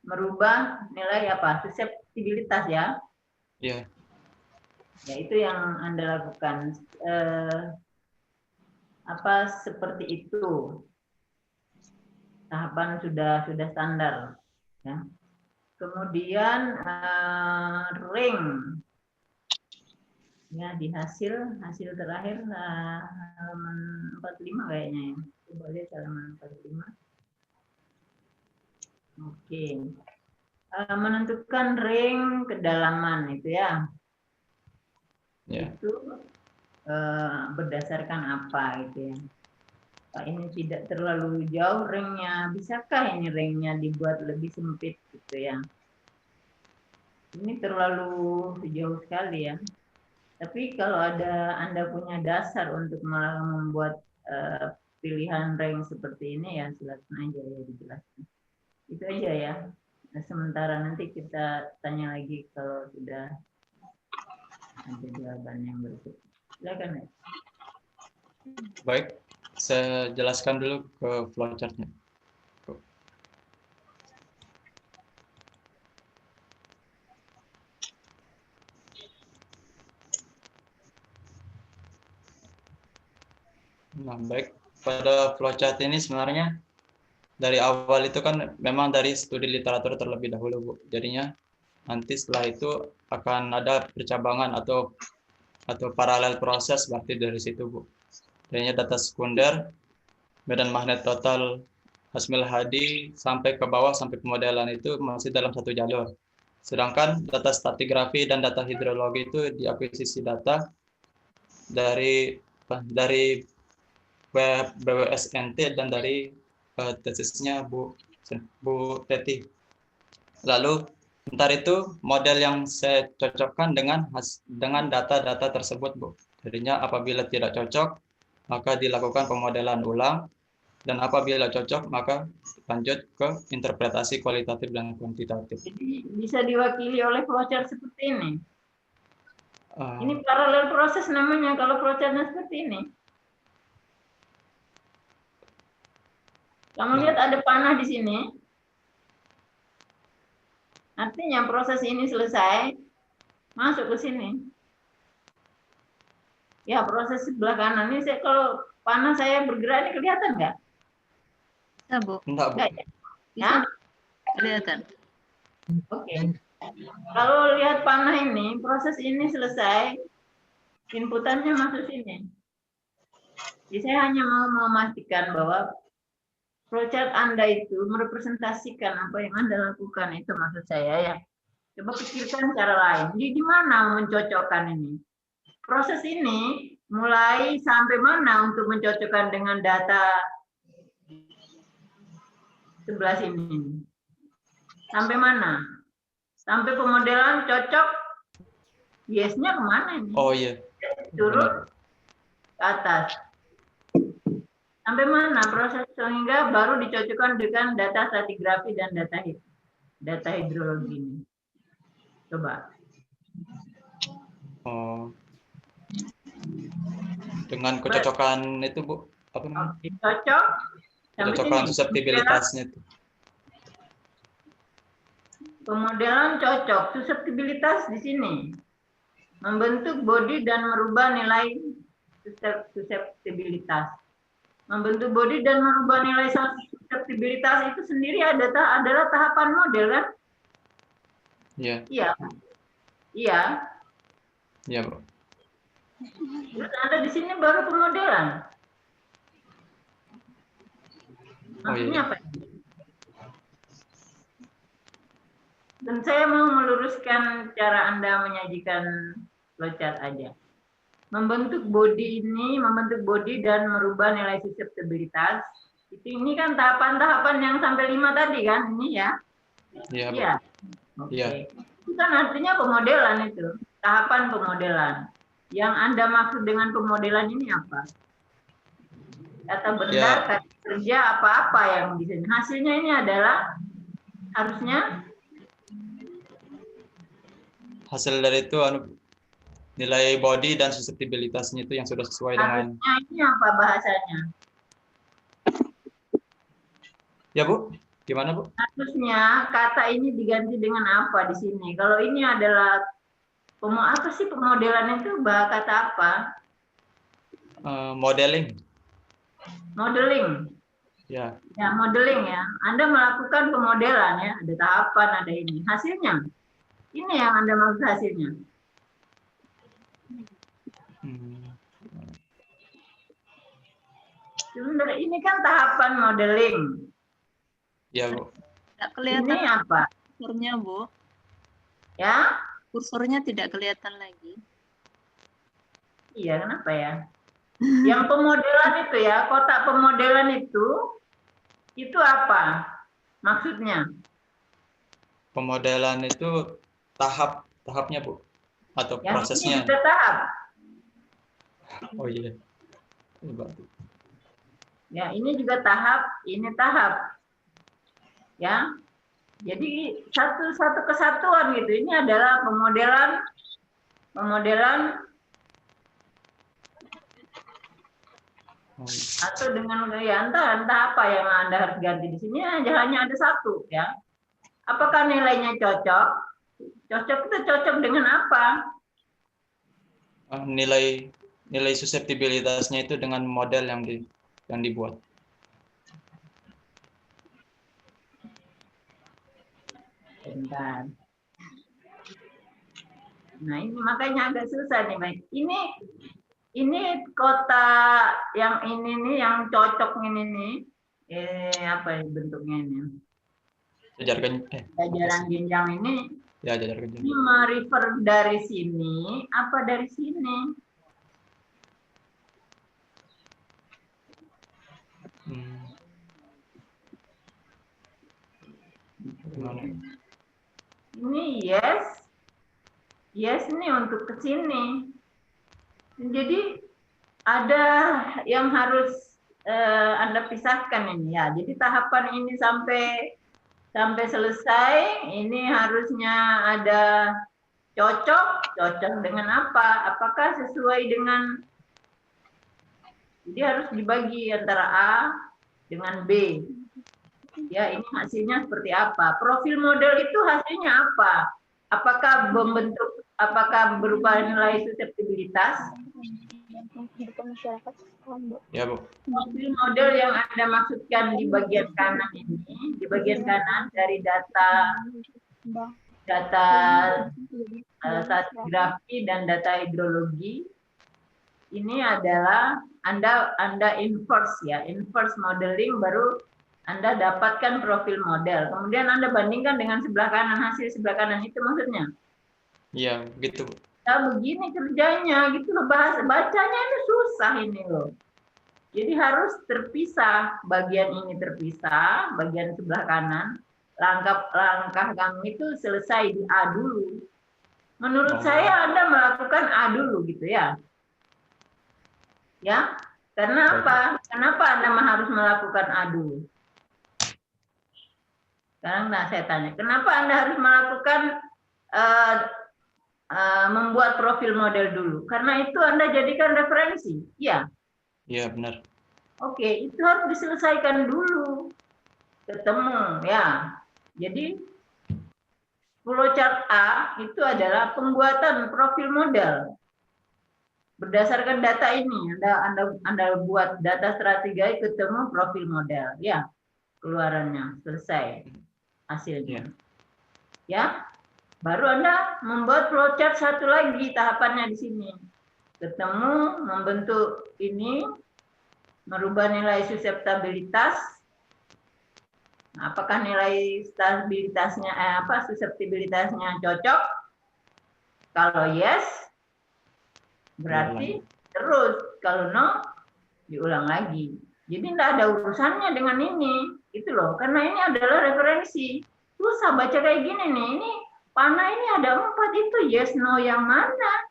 merubah nilai suseptibilitas ya? Iya. Ya, itu yang Anda lakukan. Apa seperti itu? Tahapan sudah standar, ya. Kemudian ring, ya di hasil terakhir halaman 45 kayaknya ya. Coba lihat halaman 45. Oke. Menentukan ring kedalaman itu ya. Itu berdasarkan apa itu ya? Pak, ini tidak terlalu jauh ringnya, bisakah ini ringnya dibuat lebih sempit gitu ya? Ini terlalu jauh sekali ya. Tapi kalau Anda punya dasar untuk membuat pilihan ring seperti ini ya silakan aja ya dijelaskan. Itu aja ya. Nah, sementara nanti kita tanya lagi kalau sudah ada jawaban yang berikut. Silakan ya. Baik, saya jelaskan dulu ke flowchart-nya. Nah, baik. Pada flowchart ini sebenarnya dari awal itu kan memang dari studi literatur terlebih dahulu, Bu. Jadinya nanti setelah itu akan ada percabangan atau paralel proses berarti dari situ, Bu. Jadinya data sekunder, medan magnet total Hasmil Hadi sampai ke bawah sampai pemodelan itu masih dalam satu jalur. Sedangkan data stratigrafi dan data hidrologi itu diakuisisi data dari web BWSNT dan dari tesisnya Bu Teti. Lalu ntar itu model yang saya cocokkan dengan data-data tersebut, Bu. Jadinya apabila tidak cocok, maka dilakukan pemodelan ulang, dan apabila cocok, maka lanjut ke interpretasi kualitatif dan kuantitatif. Jadi bisa diwakili oleh flowchart seperti ini. Ini paralel proses namanya kalau flowchartnya seperti ini. Kamu lihat ada panah di sini. Artinya proses ini selesai, masuk ke sini. Ya, proses sebelah kanan ini kalau panah saya bergerak ini kelihatan nggak? Bisa, Bu. Enggak, Bu. Ya? Kelihatan. Oke. Kalau lihat panah ini, proses ini selesai, inputannya masuk sini. Jadi saya hanya mau memastikan bahwa flowchart Anda itu merepresentasikan apa yang Anda lakukan, itu maksud saya ya. Coba pikirkan cara lain. Jadi gimana mencocokkan ini? Proses ini mulai sampai mana untuk mencocokkan dengan data sebelah sini? Sampai mana? Sampai pemodelan cocok? Yes-nya kemana ini? Oh iya. Turun ke atas. Sampai mana proses sehingga baru dicocokkan dengan data stratigrafi dan data hidrologi ini. Coba. Oh. Dengan kecocokan itu, Bu, apa namanya? Cocok. Kecocokan suseptibilitasnya itu. Pemodelan cocok, suseptibilitas di sini. Membentuk body dan merubah nilai suseptibilitas. Membentuk body dan merubah nilai suseptibilitas itu sendiri adalah tahapan model kan? Iya. Iya. Iya. Iya, Bu. Terus ada di sini baru pemodelan. Maksudnya apa? Dan saya mau meluruskan cara Anda menyajikan flowchart aja. Membentuk body dan merubah nilai suseptibilitas. Ini kan tahapan-tahapan yang sampai 5 tadi kan, ini ya? Iya, Bu. Iya. Oke. Iya. Itu kan artinya pemodelan itu, tahapan pemodelan. Yang Anda maksud dengan pemodelan ini apa? Kata benda, kata kerja, apa-apa yang di sini. Hasilnya ini adalah harusnya hasil dari itu nilai body dan suseptibilitasnya itu yang sudah sesuai dengan. Ini apa bahasanya? Ya, Bu. Gimana, Bu? Harusnya kata ini diganti dengan apa di sini? Kalau ini adalah apa sih pemodelan itu kata apa? Modeling. Modeling. Ya. Ya, modeling ya. Anda melakukan pemodelan ya, ada tahapan, ada ini. Hasilnya, ini yang Anda maksud hasilnya. Sebenarnya ini kan tahapan modeling. Ya, Bu. Tidak kelihatan. Ini apa? Kursornya, Bu. Ya? Kursornya tidak kelihatan lagi. Iya, kenapa ya? Yang pemodelan itu ya, kotak pemodelan itu apa maksudnya? Pemodelan itu tahapnya, Bu, atau Yang prosesnya. ini juga tahap. Oh iya. Coba. Ya, ini juga tahap, ini tahap. Ya. Jadi satu kesatuan gitu. Ini adalah pemodelan atau dengan ya entah apa yang Anda harus ganti di sini hanya ada satu ya. Apakah nilainya cocok? Cocok itu cocok dengan apa? Nilai suseptibilitasnya itu dengan model yang dibuat. Bentar. Nah, ini makanya agak susah nih, Mike. Ini kota yang ini nih yang cocok ini nih. Apa bentuknya ini? Jajaran jenjang ini. Ya, jajaran jenjang. Ini merefer dari sini apa dari sini? Ini yes ini untuk ke sini. Jadi ada yang harus Anda pisahkan ini ya. Jadi tahapan ini sampai selesai, ini harusnya ada cocok dengan apa? Apakah sesuai dengan, jadi harus dibagi antara A dengan B. Ya, ini hasilnya seperti apa? Profil model itu hasilnya apa? Apakah berupa nilai suseptibilitas? Ya, Bu. Profil model yang Anda maksudkan di bagian kanan ini, di bagian kanan dari data stratigrafi dan data hidrologi, ini adalah Anda inverse ya, inverse modeling baru Anda dapatkan profil model. Kemudian Anda bandingkan dengan sebelah kanan, hasil sebelah kanan itu maksudnya. Iya, begitu. Nah, begini kerjanya gitu loh, bacanya itu susah ini loh. Jadi harus terpisah, bagian ini terpisah, bagian sebelah kanan. Langkah kami itu selesai di A dulu. Menurut saya Anda melakukan A dulu gitu ya. Ya, karena apa? Kenapa Anda harus melakukan A dulu? Sekarang saya tanya, kenapa Anda harus melakukan membuat profil model dulu? Karena itu Anda jadikan referensi, iya? Iya, benar. Oke, itu harus diselesaikan dulu. Ketemu, ya. Jadi, flowchart A itu adalah pembuatan profil model. Berdasarkan data ini, Anda buat data strategi, ketemu profil model, ya. Keluarannya, selesai hasilnya. Ya, baru Anda membuat flowchart satu lagi tahapannya di sini. Ketemu, membentuk ini, merubah nilai suseptibilitas. Apakah nilai stabilitasnya, suseptibilitasnya cocok? Kalau yes, berarti terus. Kalau no, diulang lagi. Jadi tidak ada urusannya dengan ini. Itu loh, karena ini adalah referensi. Susah baca kayak gini nih. Ini panah ini ada 4, itu yes, no yang mana?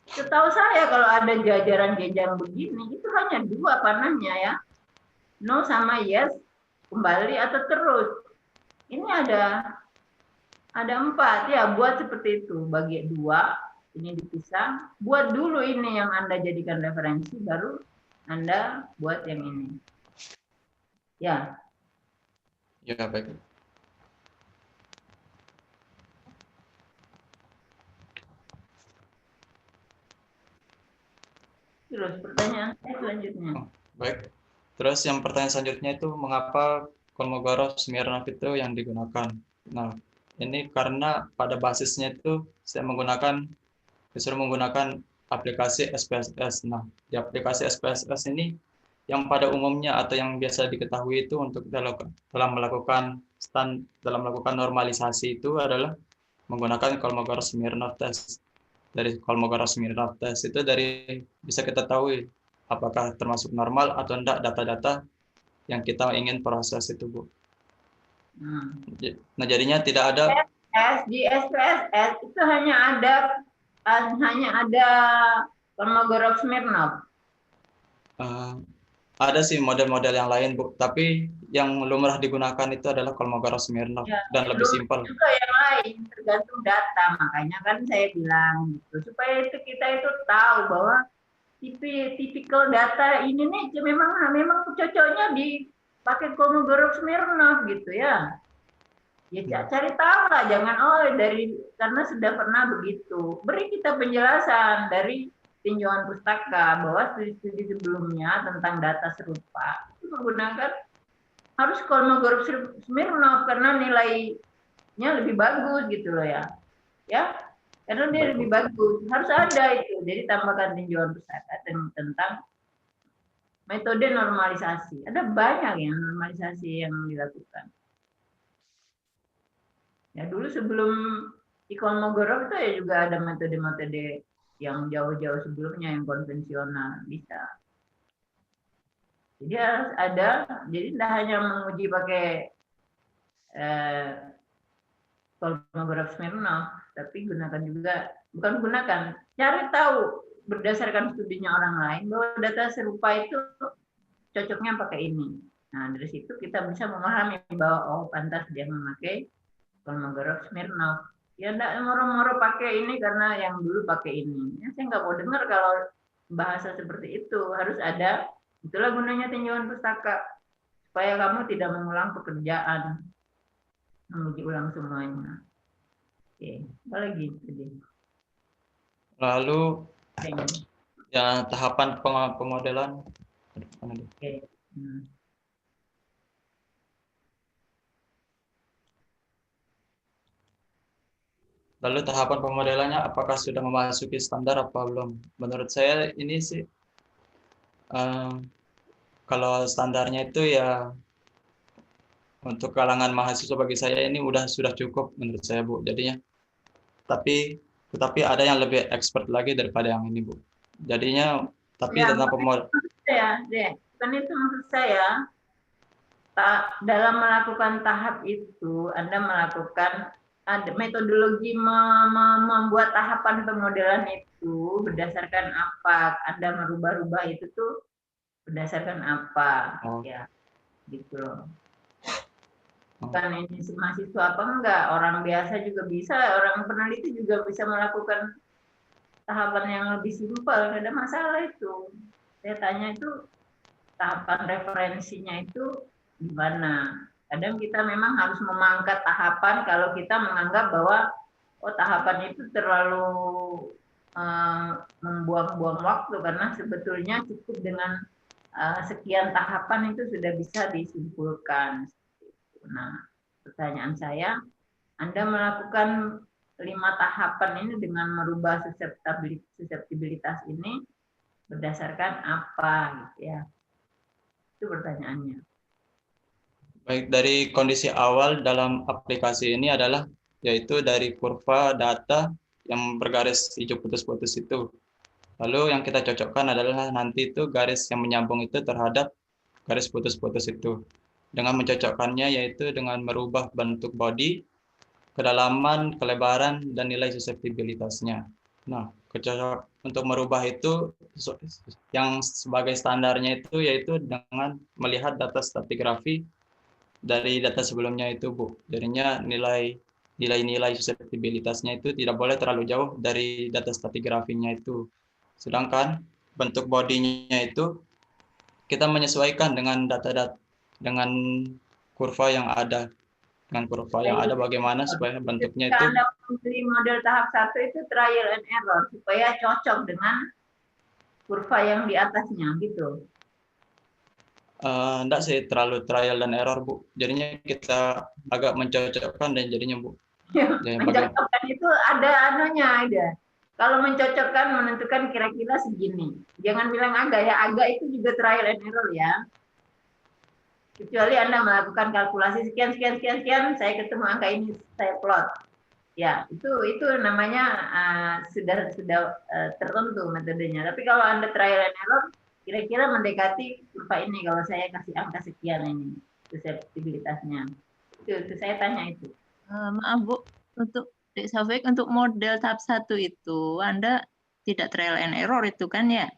Setahu saya kalau ada jajaran jenjang begini, itu hanya 2 panahnya ya. No sama yes, kembali atau terus. Ini ada 4 ya, buat seperti itu. Bagi 2, ini dipisah. Buat dulu ini yang Anda jadikan referensi, baru Anda buat yang ini. Ya. Ya, baik. Terus pertanyaan saya selanjutnya. Baik. Terus yang pertanyaan selanjutnya itu mengapa Kolmogorov Smirnov itu yang digunakan? Nah, ini karena pada basisnya itu saya disuruh menggunakan aplikasi SPSS. Nah, di aplikasi SPSS ini yang pada umumnya atau yang biasa diketahui itu untuk dalam melakukan normalisasi itu adalah menggunakan Kolmogorov Smirnov test. Dari Kolmogorov Smirnov test itu bisa kita tahu apakah termasuk normal atau enggak data-data yang kita ingin proses itu, Bu. Nah, jadinya tidak ada di SPSS itu hanya ada Kolmogorov Smirnov. Ada sih model-model yang lain, Bu, tapi yang lumrah digunakan itu adalah Kolmogorov Smirnov Ya, dan lebih simpel. Juga yang lain tergantung data, makanya kan saya bilang gitu supaya kita itu tahu bahwa tipikal data ini nih memang cocoknya dipakai Kolmogorov Smirnov gitu ya. Ya cari tahu lah, jangan karena sudah pernah begitu. Beri kita penjelasan dari tinjauan pustaka bahwa studi-studi sebelumnya tentang data serupa itu menggunakan harus Kolmogorov Smirnov karena nilainya lebih bagus gitu loh ya. Ya, karena dia lebih bagus. Harus ada itu. Jadi tambahkan tinjauan pustaka tentang metode normalisasi. Ada banyak yang normalisasi yang dilakukan. Ya dulu sebelum di Kolmogorov itu ya juga ada metode-metode yang jauh-jauh sebelumnya yang konvensional bisa. Jadi harus ada, jadi tidak hanya menguji pakai Kolmogorov Smirnov, tapi cari tahu berdasarkan studinya orang lain bahwa data serupa itu cocoknya pakai ini. Nah dari situ kita bisa memahami bahwa pantas dia memakai Kolmogorov Smirnov. Ya enggak moro-moro pakai ini karena yang dulu pakai ini. Ya, saya nggak mau dengar kalau bahasa seperti itu. Harus ada. Itulah gunanya tinjauan pustaka. Supaya kamu tidak mengulang pekerjaan. Menguji ulang semuanya. Oke, apa lagi? Lalu ya tahapan pemodelan. Oke. Lalu tahapan pemodelannya apakah sudah memasuki standar apa belum? Menurut saya ini sih kalau standarnya itu ya untuk kalangan mahasiswa bagi saya ini sudah cukup menurut saya, Bu. Jadinya tetapi ada yang lebih expert lagi daripada yang ini, Bu. Jadinya tentang pemodelan Kan itu maksud saya dalam melakukan tahap itu Anda melakukan ada metodologi membuat tahapan pemodelan itu berdasarkan apa? Anda merubah-rubah itu tuh berdasarkan apa? Ya, gitu loh. Bukan ini mahasiswa apa enggak? Orang biasa juga bisa, orang peneliti juga bisa melakukan tahapan yang lebih simpel, nggak ada masalah itu. Saya tanya itu tahapan referensinya itu gimana? Kadang kita memang harus memangkat tahapan kalau kita menganggap bahwa tahapan itu terlalu membuang-buang waktu karena sebetulnya cukup dengan sekian tahapan itu sudah bisa disimpulkan. Nah, pertanyaan saya, Anda melakukan 5 tahapan ini dengan merubah suseptibilitas ini berdasarkan apa gitu ya? Itu pertanyaannya. Baik, dari kondisi awal dalam aplikasi ini adalah yaitu dari kurva data yang bergaris hijau putus-putus itu. Lalu yang kita cocokkan adalah nanti itu garis yang menyambung itu terhadap garis putus-putus itu. Dengan mencocokkannya yaitu dengan merubah bentuk body, kedalaman, kelebaran, dan nilai suseptibilitasnya. Nah, untuk merubah itu yang sebagai standarnya itu yaitu dengan melihat data stratigrafi dari data sebelumnya itu, Bu. Jadinya nilai-nilai suseptibilitasnya itu tidak boleh terlalu jauh dari data stratigrafinya itu. Sedangkan bentuk bodinya itu kita menyesuaikan dengan dengan kurva yang ada. Dengan kurva yang ada bagaimana supaya bentuknya itu Anda memilih model tahap 1 itu trial and error supaya cocok dengan kurva yang di atasnya gitu. Enggak sih terlalu trial dan error, Bu. Jadinya kita agak mencocokkan dan jadinya, Bu. Jadi Mencocokkan itu ada. Kalau mencocokkan menentukan kira-kira segini. Jangan bilang agak ya, agak itu juga trial and error ya. Kecuali Anda melakukan kalkulasi sekian, saya ketemu angka ini, saya plot. Ya, itu namanya sudah tertentu metodenya. Tapi kalau Anda trial and error, kira-kira mendekati kurva ini kalau saya kasih angka sekian ini susceptibilitasnya. Itu saya tanya itu. Maaf Bu, untuk Dek Safik, untuk model tahap 1 itu Anda tidak trial and error itu kan ya?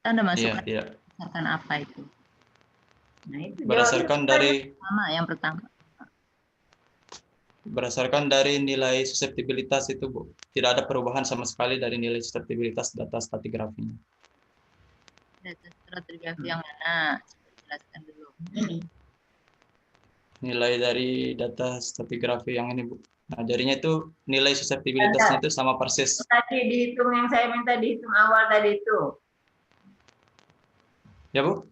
Anda masukkan berdasarkan apa itu? Nah, itu berdasarkan dari yang pertama. Berdasarkan dari nilai susceptibilitas itu, Bu. Tidak ada perubahan sama sekali dari nilai susceptibilitas data stratigrafinya. Data stratigrafi yang mana? Jelaskan dulu. Nilai dari data stratigrafi yang ini, Bu. Nah, jadinya itu nilai susceptibilitasnya itu sama persis. Tadi dihitung yang saya minta dihitung awal tadi itu. Ya, Bu?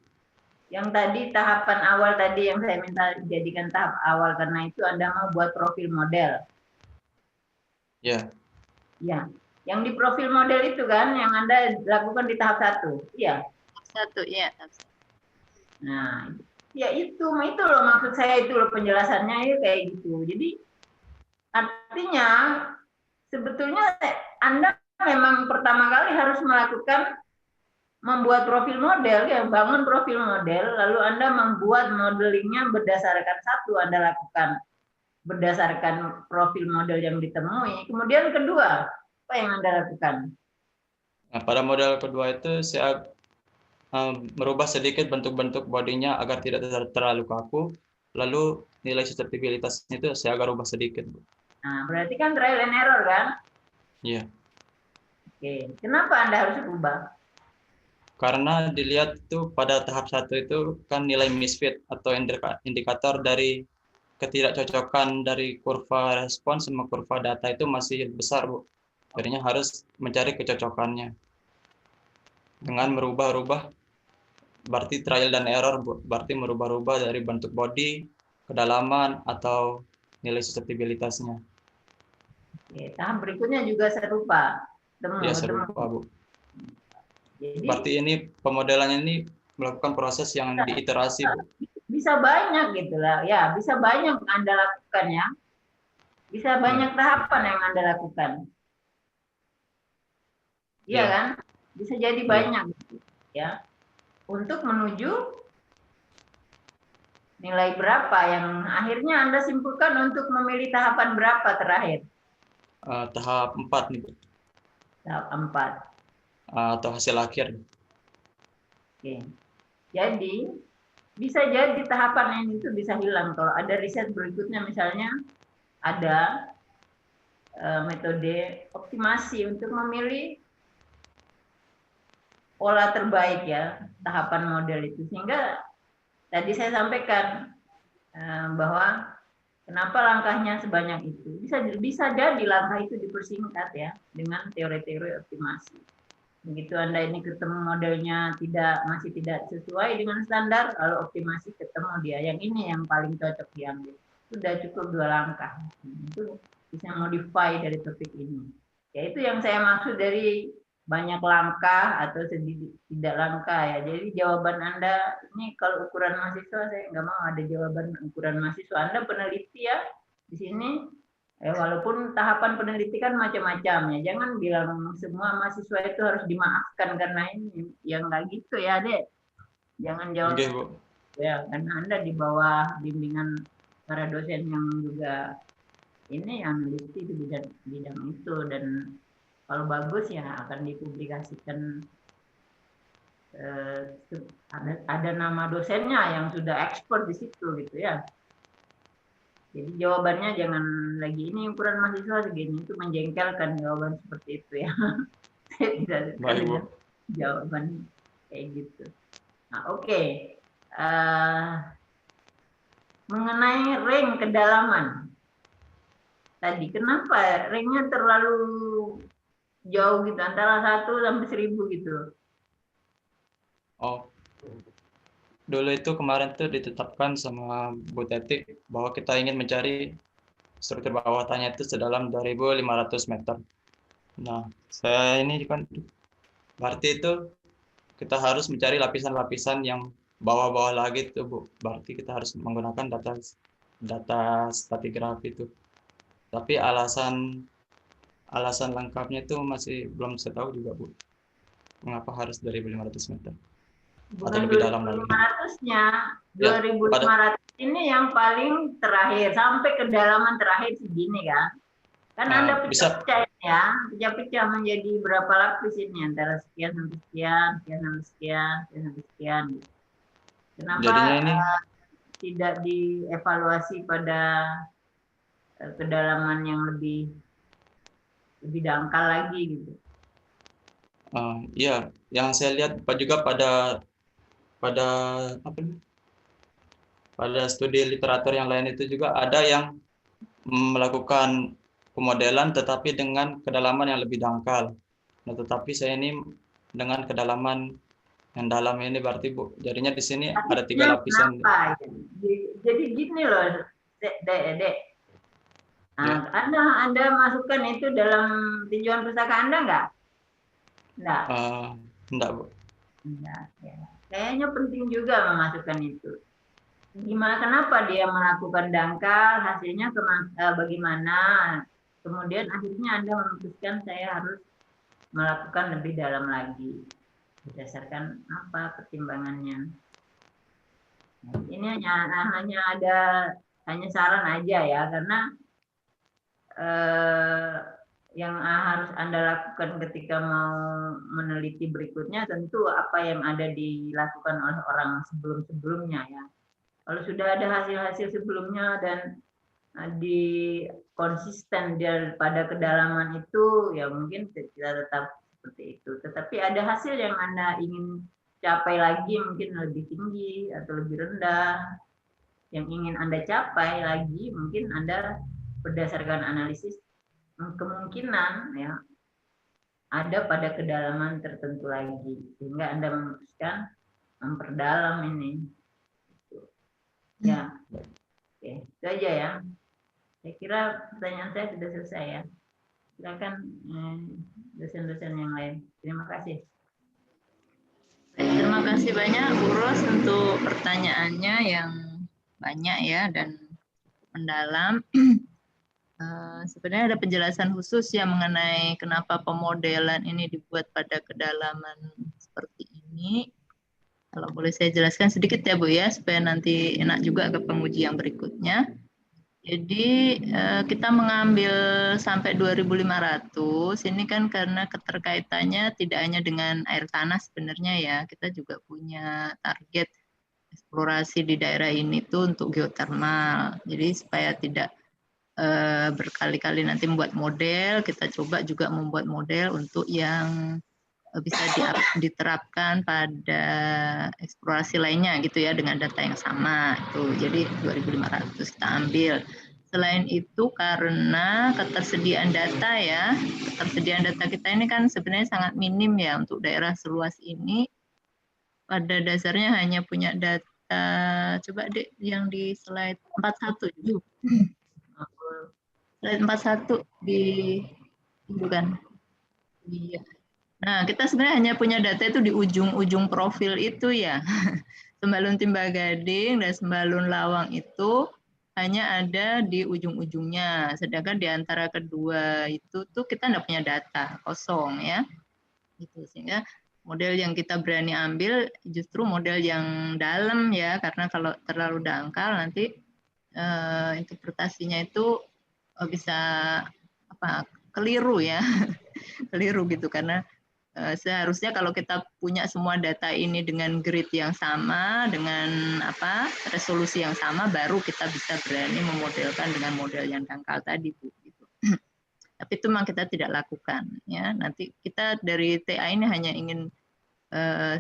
Yang tadi tahapan awal tadi yang saya minta dijadikan tahap awal karena itu Anda mau buat profil model. Ya. Ya. Yang di profil model itu kan yang Anda lakukan di tahap 1. Iya. Tahap 1, iya. Nah, ya itu loh maksud saya, itu loh penjelasannya ya kayak gitu. Jadi artinya sebetulnya Anda memang pertama kali harus membuat profil model, ya bangun profil model, lalu Anda membuat modelingnya berdasarkan satu Anda lakukan berdasarkan profil model yang ditemui. Kemudian kedua, apa yang Anda lakukan? Nah, pada model kedua itu saya merubah sedikit bentuk-bentuk bodinya agar tidak terlalu kaku, lalu nilai susceptibilitasnya itu saya agak rubah sedikit, Bu. Nah, berarti kan trial and error kan? Iya. Oke, kenapa Anda harus ubah? Karena dilihat itu pada tahap 1 itu kan nilai misfit atau indikator dari ketidakcocokan dari kurva respons sama kurva data itu masih besar, Bu. Jadinya harus mencari kecocokannya. Dengan merubah-rubah, berarti trial dan error, Bu. Berarti merubah-rubah dari bentuk body, kedalaman, atau nilai susceptibilitasnya. Oke, tahap berikutnya juga serupa. Ya, serupa, Bu. Jadi, berarti ini pemodelannya ini melakukan proses yang diiterasi, Bu. Bisa banyak gitu lah, ya bisa banyak Anda lakukan ya, bisa banyak tahapan yang Anda lakukan, iya kan? Bisa jadi banyak, ya, untuk menuju nilai berapa yang akhirnya Anda simpulkan untuk memilih tahapan berapa terakhir? Tahap 4 nih, Bu. Tahap 4. Atau hasil akhir. Oke. Jadi bisa jadi tahapan ini itu bisa hilang kalau ada riset berikutnya, misalnya ada metode optimasi untuk memilih pola terbaik ya tahapan model itu, sehingga tadi saya sampaikan bahwa kenapa langkahnya sebanyak itu, bisa jadi langkah itu dipersingkat ya dengan teori-teori optimasi. Begitu Anda ini ketemu modelnya masih tidak sesuai dengan standar, lalu optimasi ketemu dia yang ini yang paling cocok diambil. Sudah cukup 2 langkah. Itu bisa modify dari topik ini. Ya itu yang saya maksud dari banyak langkah atau tidak langkah ya. Jadi jawaban Anda ini kalau ukuran mahasiswa, saya nggak mau ada jawaban ukuran mahasiswa. Anda peneliti ya di sini. Walaupun tahapan penelitian macam-macam ya, jangan bilang semua mahasiswa itu harus dimaafkan karena ini, yang nggak gitu ya, Dek. Jangan jawab ya, karena Anda di bawah bimbingan para dosen yang juga ini yang meneliti di bidang itu, dan kalau bagus ya akan dipublikasikan. Ada nama dosennya yang sudah expert di situ gitu ya. Jadi jawabannya jangan lagi ini ukuran mahasiswa segini, itu menjengkelkan jawaban seperti itu ya. Saya tidak suka dengan jawaban kayak gitu. Nah, oke. Mengenai range kedalaman. Tadi kenapa range-nya terlalu jauh gitu, antara 1 sampai 1000 gitu? Oh. dulu itu kemarin tuh ditetapkan sama Bu Teti bahwa kita ingin mencari struktur bawah tanah itu sedalam 2.500 meter. Nah, saya ini kan berarti itu kita harus mencari lapisan-lapisan yang bawah-bawah lagi tuh, Bu. Berarti kita harus menggunakan data stratigrafi itu. Tapi alasan lengkapnya itu masih belum saya tahu juga, Bu. Mengapa harus 2.500 meter? Atau Bukan lebih dalam lagi? 2.500-nya, Ya, 2.500 ini yang paling terakhir, sampai kedalaman terakhir segini kan. Kan Anda pecah-pecah ya, pecah-pecah menjadi berapa lapis ini, antara sekian sampai sekian, sekian sampai sekian, sekian sampai sekian. Kenapa jadinya ini tidak dievaluasi pada kedalaman yang lebih dangkal lagi gitu? Iya, yang saya lihat juga pada studi literatur yang lain itu juga ada yang melakukan pemodelan tetapi dengan kedalaman yang lebih dangkal. Nah, tetapi saya ini dengan kedalaman yang dalam ini berarti, Bu, jadinya di sini ada 3 lapisan. Kenapa? Jadi gini loh, Dek. Nah, ya. Anda masukkan itu dalam tinjauan pustaka Anda nggak? Enggak. Enggak, Bu. Enggak, ya. Kayaknya penting juga memasukkan itu. Kenapa dia melakukan dangkal, hasilnya bagaimana? Kemudian akhirnya Anda memutuskan saya harus melakukan lebih dalam lagi. Berdasarkan apa pertimbangannya? Ini hanya saran aja ya, karena yang harus Anda lakukan ketika mau meneliti berikutnya tentu apa yang ada dilakukan oleh orang sebelum-sebelumnya ya. Kalau sudah ada hasil-hasil sebelumnya dan konsisten pada kedalaman itu, ya mungkin kita tetap seperti itu. Tetapi ada hasil yang Anda ingin capai lagi, mungkin lebih tinggi atau lebih rendah. Yang ingin Anda capai lagi, mungkin Anda berdasarkan analisis kemungkinan ya ada pada kedalaman tertentu lagi, sehingga Anda memutuskan memperdalam ini. Ya, oke, itu aja ya. Saya kira pertanyaan saya sudah selesai ya. Silakan dosen-dosen yang lain. Terima kasih. Terima kasih banyak Bu Ros untuk pertanyaannya yang banyak ya dan mendalam. Sebenarnya ada penjelasan khusus yang mengenai kenapa pemodelan ini dibuat pada kedalaman seperti ini. Kalau boleh saya jelaskan sedikit ya Bu ya, supaya nanti enak juga ke penguji yang berikutnya. Jadi kita mengambil sampai 2.500, ini kan karena keterkaitannya tidak hanya dengan air tanah sebenarnya ya, kita juga punya target eksplorasi di daerah ini tuh untuk geotermal. Jadi supaya tidak berkali-kali nanti membuat model, kita coba juga membuat model untuk yang bisa diterapkan pada eksplorasi lainnya gitu ya dengan data yang sama itu. Jadi 2.500 kita ambil. Selain itu karena ketersediaan data ya, ketersediaan data kita ini kan sebenarnya sangat minim ya untuk daerah seluas ini. Pada dasarnya hanya punya data, coba deh yang di slide 41 dulu. Slide 41 itu kan. Iya. Nah, kita sebenarnya hanya punya data itu di ujung-ujung profil itu ya. Sembalun Timba Gading dan Sembalun Lawang itu hanya ada di ujung-ujungnya. Sedangkan di antara kedua itu tuh kita nggak punya data, kosong ya. Gitu, sehingga model yang kita berani ambil justru model yang dalam ya, karena kalau terlalu dangkal nanti interpretasinya itu bisa keliru ya. Keliru gitu karena seharusnya kalau kita punya semua data ini dengan grid yang sama, dengan resolusi yang sama, baru kita bisa berani memodelkan dengan model yang dangkal tadi, Bu. Gitu. Tapi itu memang kita tidak lakukan. Ya, nanti kita dari TA ini hanya ingin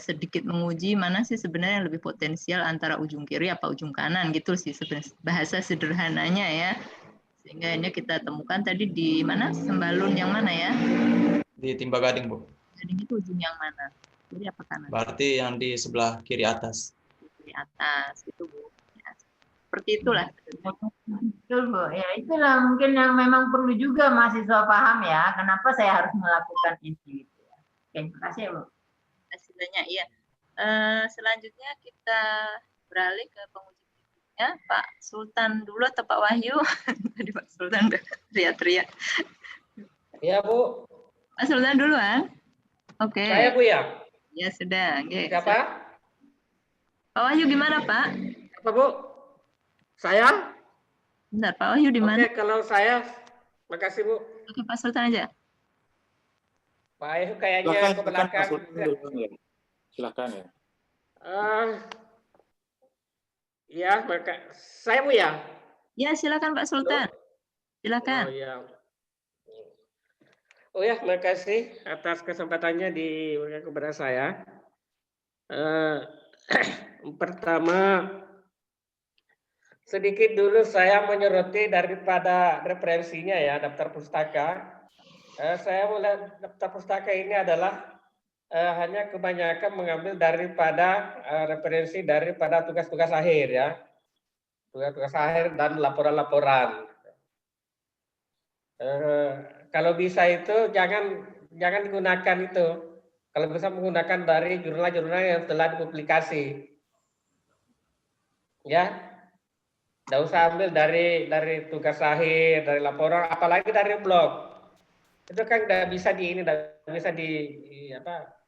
sedikit menguji mana sih sebenarnya yang lebih potensial antara ujung kiri apa ujung kanan gitu sih sebenarnya bahasa sederhananya ya. Sehingga ini kita temukan tadi di mana Sembalun yang mana ya? Di Timba Gading, Bu. Gading itu ujung yang mana? Kiri apa kanan? Berarti yang di sebelah kiri atas. di atas gitu Bu. Ya, seperti itulah. Betul Bu, ya itulah mungkin yang memang perlu juga mahasiswa paham ya, kenapa saya harus melakukan ini. Oke, terima kasih ya Bu. Terima kasih banyak ya. Selanjutnya kita beralih ke penguji berikutnya, Pak Sultan dulu atau Pak Wahyu? Tadi Pak Sultan udah teriak-teriak. Ya Bu. Pak Sultan duluan. Oke. Saya Bu ya. Ya sudah. Oke. Siapa? Pak Wahyu gimana Pak? Apa Bu? Saya? Bentar, Pak Wahyu di mana? Oke, kalau saya, makasih Bu. Oke, Pak Sultan aja. Pak Wahyu kayaknya ke belakang. Silakan ya. Ya, saya Bu ya. Ya, silakan Pak Sultan. Silakan. Oh ya. Oh ya, makasih atas kesempatannya diberikan kepada saya. Pertama, sedikit dulu saya menyoroti daripada referensinya ya, daftar pustaka. Saya melihat daftar pustaka ini adalah hanya kebanyakan mengambil daripada referensi daripada tugas-tugas akhir ya. Tugas-tugas akhir dan laporan-laporan. Kalau bisa itu jangan digunakan itu. Kalau bisa menggunakan dari jurnal-jurnal yang telah dipublikasi. Ya. Tidak usah ambil dari tugas akhir, dari laporan, apalagi dari blog. Itu kan tidak bisa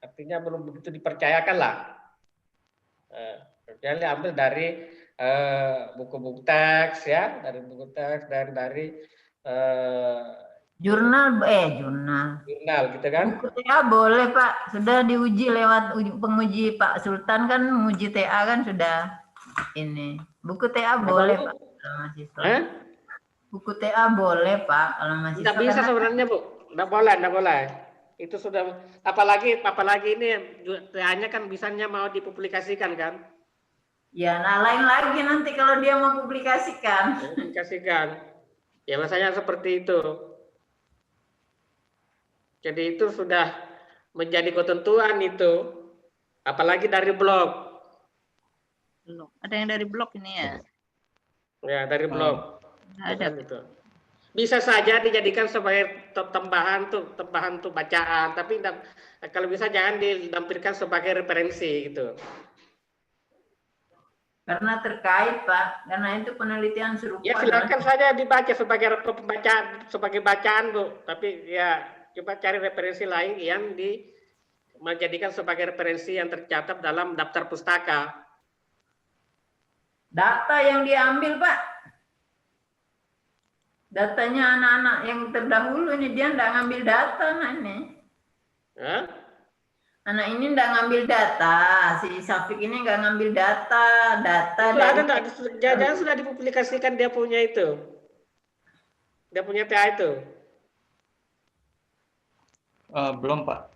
artinya belum begitu dipercayakan lah. Kecuali ambil dari buku-buku teks ya, dari buku teks, dari jurnal gitu kan. Buku TA boleh Pak, sudah diuji lewat penguji Pak Sultan kan, menguji TA kan sudah ini. Buku TA boleh Pak kalau mahasiswa. Buku TA boleh Pak kalau mahasiswa. Tidak bisa sebenarnya Bu, tidak boleh. Itu sudah apalagi ini TA-nya kan bisanya mau dipublikasikan kan. Ya, nah lain lagi nanti kalau dia mau publikasikan. Ya masanya seperti itu. Jadi itu sudah menjadi ketentuan itu. Apalagi dari blog. Belum. Ada yang dari blog ini ya? Ya, dari blog. Ada. Gitu. Bisa saja dijadikan sebagai tambahan tuh bacaan, tapi kalau bisa jangan dilampirkan sebagai referensi gitu. Karena terkait Pak, karena itu penelitian serupa. Ya silakan saja dibaca sebagai bacaan Bu, tapi ya coba cari referensi lain yang dijadikan sebagai referensi yang tercatat dalam daftar pustaka. Data yang diambil Pak, datanya anak-anak yang terdahulu ini dia tidak ngambil data ini. Anak ini tidak ngambil data, si Safik ini nggak ngambil data. Jangan sudah dipublikasikan dia punya itu, dia punya TA itu. Belum Pak.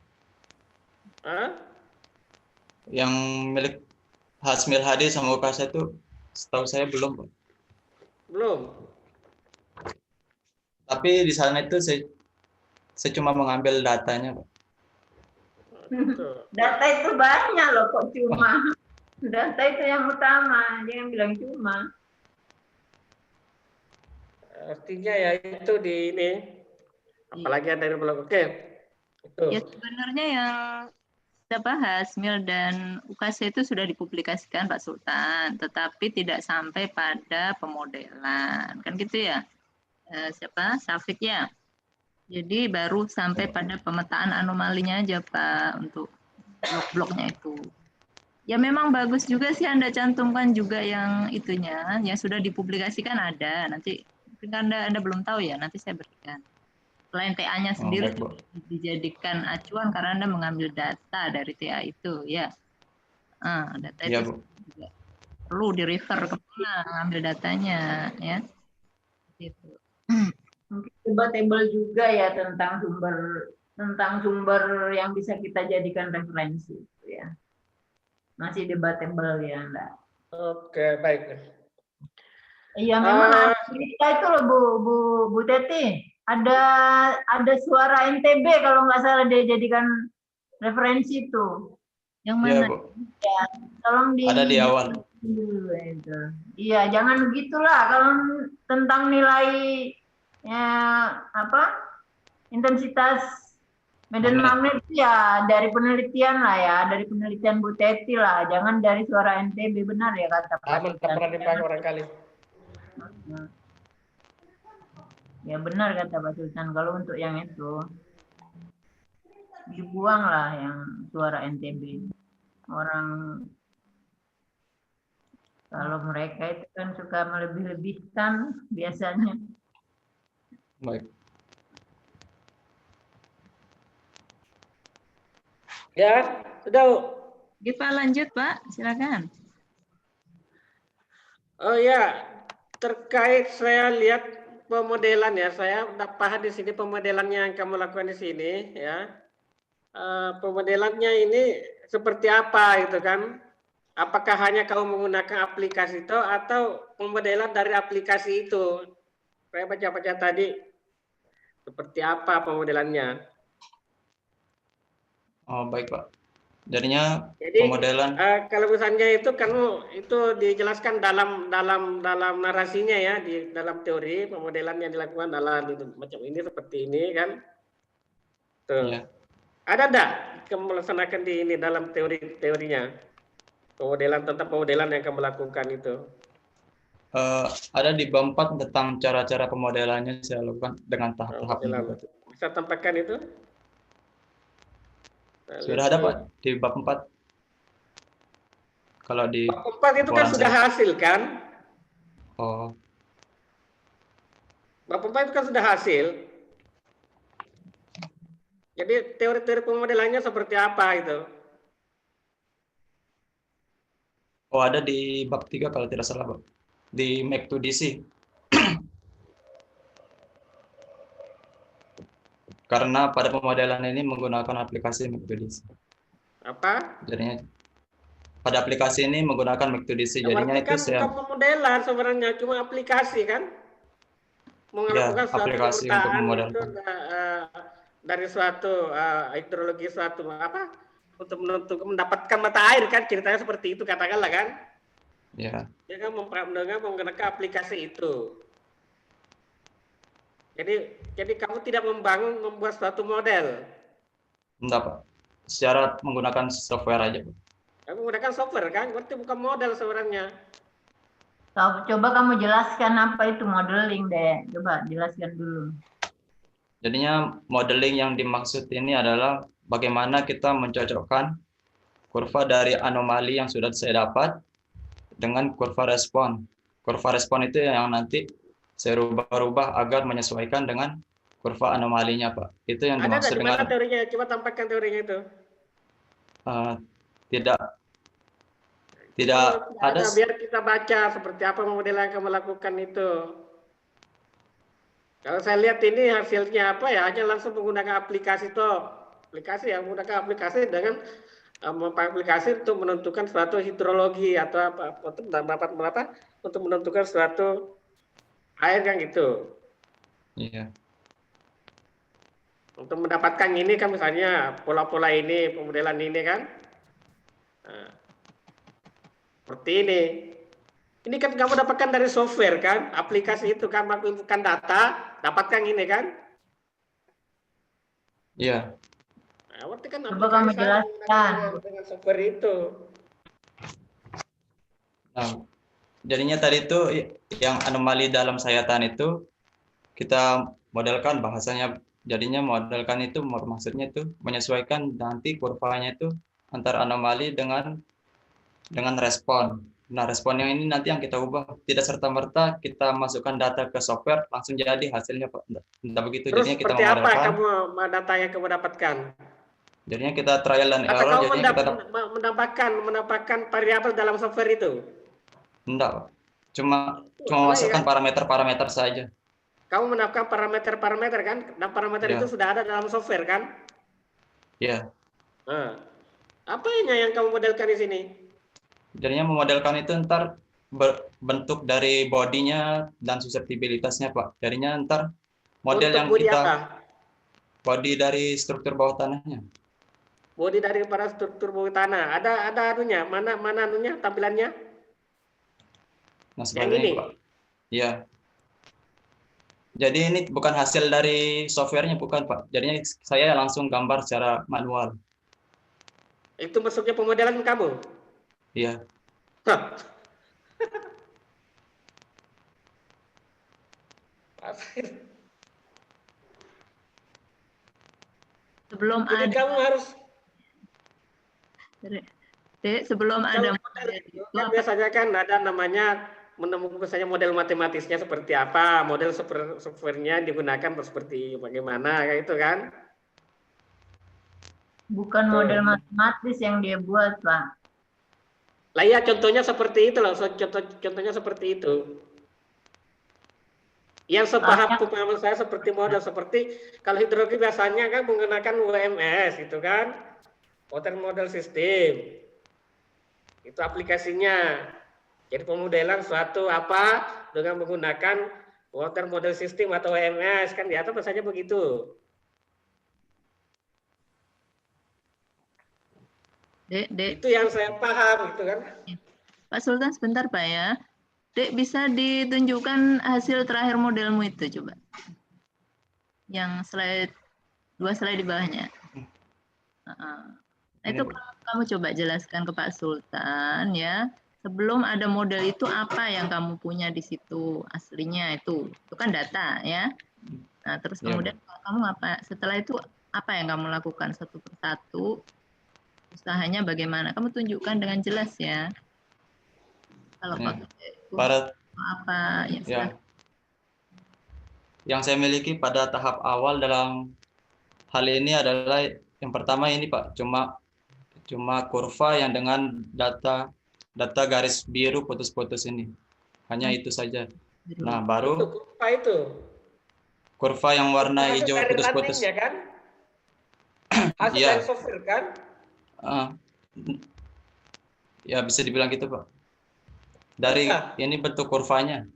Yang milik Hasmil Hadi sama UKASA itu setahu saya belum Pak. Belum. Tapi di sana itu saya cuma mengambil datanya Pak. Data itu banyak loh, kok cuma. Data itu yang utama, jangan bilang cuma. Artinya ya itu di ini, apalagi ada dari blog. Oke. Ya sebenarnya yang kita bahas Hasmil dan UKASA itu sudah dipublikasikan Pak Sultan, tetapi tidak sampai pada pemodelan, kan gitu ya? Safik ya. Jadi baru sampai pada pemetaan anomalinya aja Pak untuk blok-bloknya itu. Ya memang bagus juga sih Anda cantumkan juga yang itunya, yang sudah dipublikasikan ada. Nanti mungkin Anda belum tahu ya, nanti saya berikan. Selain TA-nya sendiri dijadikan acuan karena Anda mengambil data dari TA itu ya. Data itu juga perlu di-refer ke mana ngambil datanya ya. Gitu. Mungkin debatable juga ya tentang sumber yang bisa kita jadikan referensi ya. Masih debatable ya enggak. Oke, baik. Iya memang cerita itu loh Bu Teti. Ada suara NTB kalau nggak salah dia jadikan referensi itu. Yang Iya, mana? Bu. Ya, tolong Ada di awal. dulu itu. Iya, jangan begitulah kalau tentang nilai ya, intensitas medan magnet itu ya dari penelitian lah ya, dari penelitian Bu Teti lah, jangan dari suara NTB, benar ya kata Pak Aman, tak Sultan. pernah dipakai barangkali. Ya benar kata Pak Sultan, kalau untuk yang itu dibuang lah yang suara NTB. Orang kalau mereka itu kan suka melebih-lebihkan biasanya. Baik. Ya, sudah, Bu. Oke, Pak, lanjut, Pak. Silakan. Oh ya, terkait saya lihat pemodelan ya, saya udah paham di sini pemodelannya yang kamu lakukan di sini ya. Pemodelannya ini seperti apa gitu kan? Apakah hanya kamu menggunakan aplikasi itu atau pemodelan dari aplikasi itu? Saya baca-baca tadi seperti apa pemodelannya? Oh, baik, Pak. Jadinya Jadi pemodelan kalau misalnya itu kamu itu dijelaskan dalam narasinya ya, di dalam teori pemodelan yang dilakukan dalam macam ini seperti ini kan. Tuh. ya. Ada enggak kamu melaksanakan di ini dalam teorinya? Pemodelan tentang pemodelan yang kamu lakukan itu. Ada di bab 4 tentang cara-cara pemodelannya saya lakukan dengan tahap-tahapnya. Bisa tampakkan itu? Sudah ada, Pak, di bab 4. Kalau di bab 4 itu kan sudah hasil kan? Oh. Bab 4 itu kan sudah hasil. Jadi teori-teori pemodelannya seperti apa itu? Oh, ada di bab 3 kalau tidak salah, Pak. Di Make to DC. Karena pada pemodelan ini menggunakan aplikasi Make to DC. Apa? Jadinya pada aplikasi ini menggunakan Make to DC. Jadinya itu kan saya bukan pemodelan sebenarnya, cuma aplikasi kan? Melakukan suatu aplikasi untuk pemetaan memodelkan. itu, dari suatu hidrologi suatu apa? Untuk mendapatkan mata air kan, ceritanya seperti itu katakanlah kan? Ya. Dia kan menggunakan aplikasi itu. Jadi kamu tidak membuat suatu model. Enggak, Pak. Secara menggunakan software aja, Pak. Kamu menggunakan software kan? Berarti bukan model sebenarnya. Coba kamu jelaskan apa itu modeling deh. Coba jelaskan dulu. Jadinya modeling yang dimaksud ini adalah bagaimana kita mencocokkan kurva dari anomali yang sudah saya dapat dengan kurva respon. Kurva respon itu yang nanti saya rubah-rubah agar menyesuaikan dengan kurva anomalinya, Pak. Itu yang dimaksud dengan teorinya? Coba tampakkan teorinya itu. Tidak ada. Biar kita baca seperti apa model yang kamu lakukan itu. Kalau saya lihat ini hasilnya apa ya, hanya langsung menggunakan aplikasi toh. Aplikasi yang menggunakan aplikasi dengan aplikasi untuk menentukan suatu hidrologi atau apa untuk menentukan suatu air kan gitu. Iya. Untuk mendapatkan ini kan misalnya pola-pola ini, pemodelan ini kan. Nah, seperti ini. Ini kan kamu dapatkan dari software kan, aplikasi itu kan mengumpulkan data, dapatkan ini kan. Iya. Nah, berarti kan Coba kamu jelaskan dengan software itu. Nah, jadinya tadi itu yang anomali dalam sayatan itu kita modelkan bahasanya. Jadinya modelkan itu maksudnya itu menyesuaikan nanti kurvanya itu antara anomali dengan respon. Nah, respon yang ini nanti yang kita ubah, tidak serta-merta kita masukkan data ke software langsung jadi hasilnya, Pak. Tidak begitu. Terus jadinya kita seperti apa data yang kamu dapatkan? Jadinya kita trial dan error. Atau jadinya kita mendapatkan variabel dalam software itu? Enggak, Pak. Cuma masukkan parameter-parameter saja. Kamu mendapatkan parameter-parameter kan? Dan parameter itu sudah ada dalam software kan? Iya. Nah, apa yang kamu modelkan di sini? Jadinya memodelkan itu ntar bentuk dari bodinya dan suseptibilitasnya, Pak. Jadinya ntar model untuk yang body kita apa? body dari struktur bawah tanahnya. bodi daripada struktur bawah tanah. Ada anunya, mana anunya tampilannya? Nah, Yang seperti ini. ini, Pak. Iya. Jadi ini bukan hasil dari softwarenya, bukan, Pak. Jadinya saya langsung gambar secara manual. Itu masuknya pemodelan kamu? Iya. Hah. Sebelum Jadi ada, kamu harus Dek, sebelum ada kalau model itu kan biasanya kan ada namanya menemukan misalnya model matematisnya seperti apa, model softwarenya digunakan seperti bagaimana, kayak itu kan? Bukan model matematis yang dia buat, Pak. Lah iya, contohnya seperti itu loh, contohnya seperti itu. Yang pemahaman saya seperti model seperti kalau hidrologi biasanya kan menggunakan WMS itu kan, water model system. Itu aplikasinya. Jadi pemodelan suatu apa dengan menggunakan water model system atau WMS kan di atas biasanya begitu. Dek. Itu yang saya paham gitu kan. Pak Sultan sebentar Pak ya. Dek bisa ditunjukkan hasil terakhir modelmu itu coba. Yang slide 2 slide di bawahnya. Nah, itu kamu coba jelaskan ke Pak Sultan ya. Sebelum ada model itu apa yang kamu punya di situ aslinya itu kan data ya. Nah terus kemudian kamu apa? Setelah itu apa yang kamu lakukan satu persatu? Usahanya bagaimana? Kamu tunjukkan dengan jelas ya. Kalau pada apa ya. Yang saya miliki pada tahap awal dalam hal ini adalah yang pertama ini Pak, cuma kurva yang dengan data garis biru putus-putus ini. Hanya itu saja. Nah, baru kurva yang warna hijau putus-putus. Kan? Hasil dari software kan? Ya bisa dibilang gitu Pak. Dari ini bentuk kurvanya.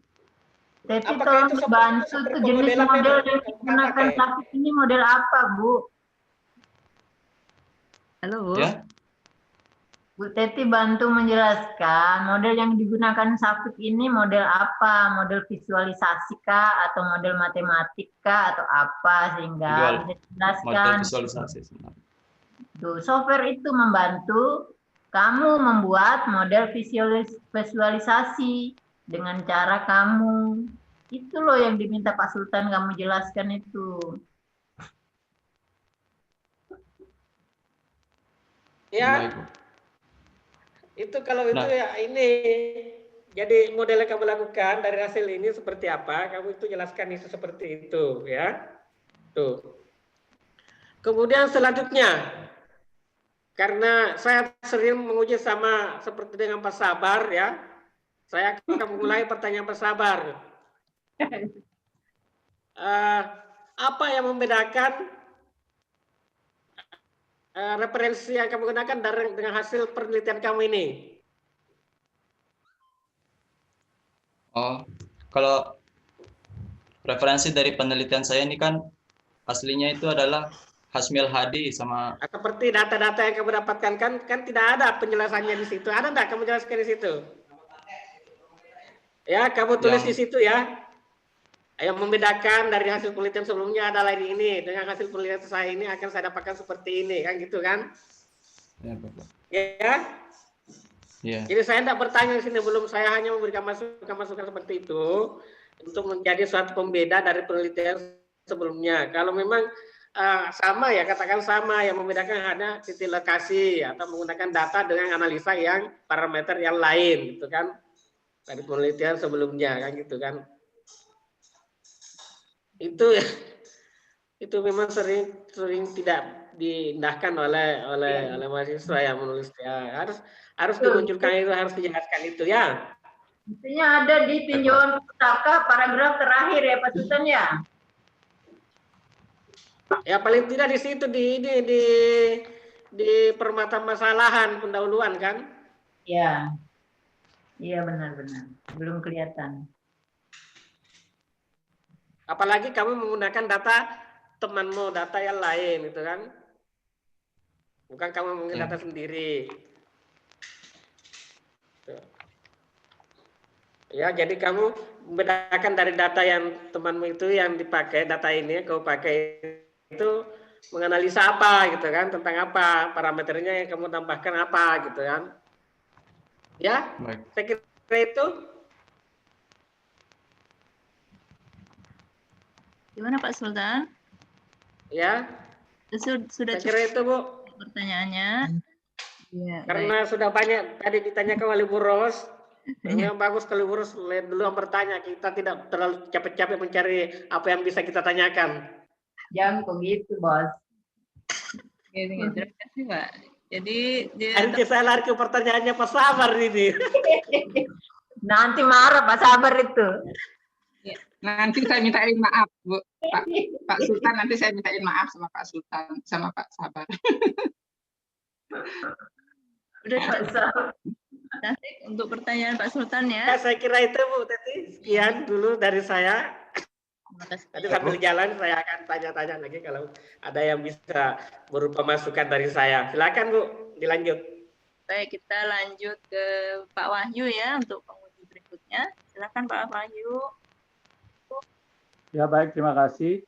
Tapi tolong bantu tuh jenis model yang digunakan Safik ini model apa, Bu? Halo, Bu. Ya. Bu Teti bantu menjelaskan model yang digunakan Safik ini model apa? Model visualisasi kah atau model matematik kah atau apa sehingga bisa dijelaskan. Model visualisasi. Tuh, software itu membantu kamu membuat model visualisasi dengan cara kamu. Itu loh yang diminta Pak Sultan kamu jelaskan itu. Ya. Itu kalau itu ya ini. Jadi model yang kamu lakukan dari hasil ini seperti apa, kamu itu jelaskan itu seperti itu ya. Tuh. Kemudian selanjutnya, karena saya sering menguji sama seperti dengan Pak Sabar ya, saya akan mulai pertanyaan Pak Sabar. Apa yang membedakan referensi yang kamu gunakan dengan hasil penelitian kamu ini? Oh, kalau referensi dari penelitian saya ini kan aslinya itu adalah Hasmil Hadi sama. Seperti data-data yang kamu dapatkan kan tidak ada penjelasannya di situ. Ada enggak kamu jelaskan di situ? Ya, kamu tulis di situ ya. Yang membedakan dari hasil penelitian sebelumnya adalah ini. Dengan hasil penelitian saya ini akan saya dapatkan seperti ini, kan gitu kan? Ya. Ya. Jadi saya tidak bertanya di sini, belum, saya hanya memberikan masukan seperti itu untuk menjadi suatu pembeda dari penelitian sebelumnya. Kalau memang sama ya, katakan sama, yang membedakan hanya titik lokasi atau menggunakan data dengan analisa yang parameter yang lain, gitu kan? Dari penelitian sebelumnya, kan gitu kan? Itu memang sering tidak diindahkan oleh mahasiswa yang menulis ya. Harus dimunculkan itu, harus dijelaskan itu ya. Intinya ada di tinjauan pustaka paragraf terakhir ya Pak Sultan ya. Ya paling tidak di situ di permasalahan pendahuluan kan? Iya. Iya benar-benar. Belum kelihatan. Apalagi kamu menggunakan data temanmu, data yang lain gitu kan. bukan kamu mengambil data sendiri. Tuh. Ya, jadi kamu membedakan dari data yang temanmu itu yang dipakai, data ini kau pakai itu menganalisa apa gitu kan, tentang apa, parameternya yang kamu tambahkan apa gitu kan. Ya, Baik. saya kira itu. Gimana Pak Sultan? Ya, Sudah saya cukup kira itu Bu. pertanyaannya. Ya, Karena sudah banyak tadi ditanyakan oleh Bu Ros. Memang bagus kalau Bu Ros dulu yang bertanya. Kita tidak terlalu capek-capek mencari apa yang bisa kita tanyakan. Jangan begitu, Bos. Terima kasih Pak. Jadi Nanti saya lari ke pertanyaannya Pak Sabar ini. Nanti marah Pak Sabar itu. Nanti saya mintain maaf, Bu. Pak Sultan, nanti saya mintain maaf sama Pak Sultan, sama Pak Sabar. Udah untuk pertanyaan Pak Sultan ya. Saya kira itu Bu Teti. Sekian dulu dari saya. Nanti sambil jalan saya akan tanya-tanya lagi kalau ada yang bisa berupa masukan dari saya. Silakan Bu, dilanjut. Baik, kita lanjut ke Pak Wahyu ya untuk penguji berikutnya. Silakan Pak Wahyu. Ya baik, terima kasih.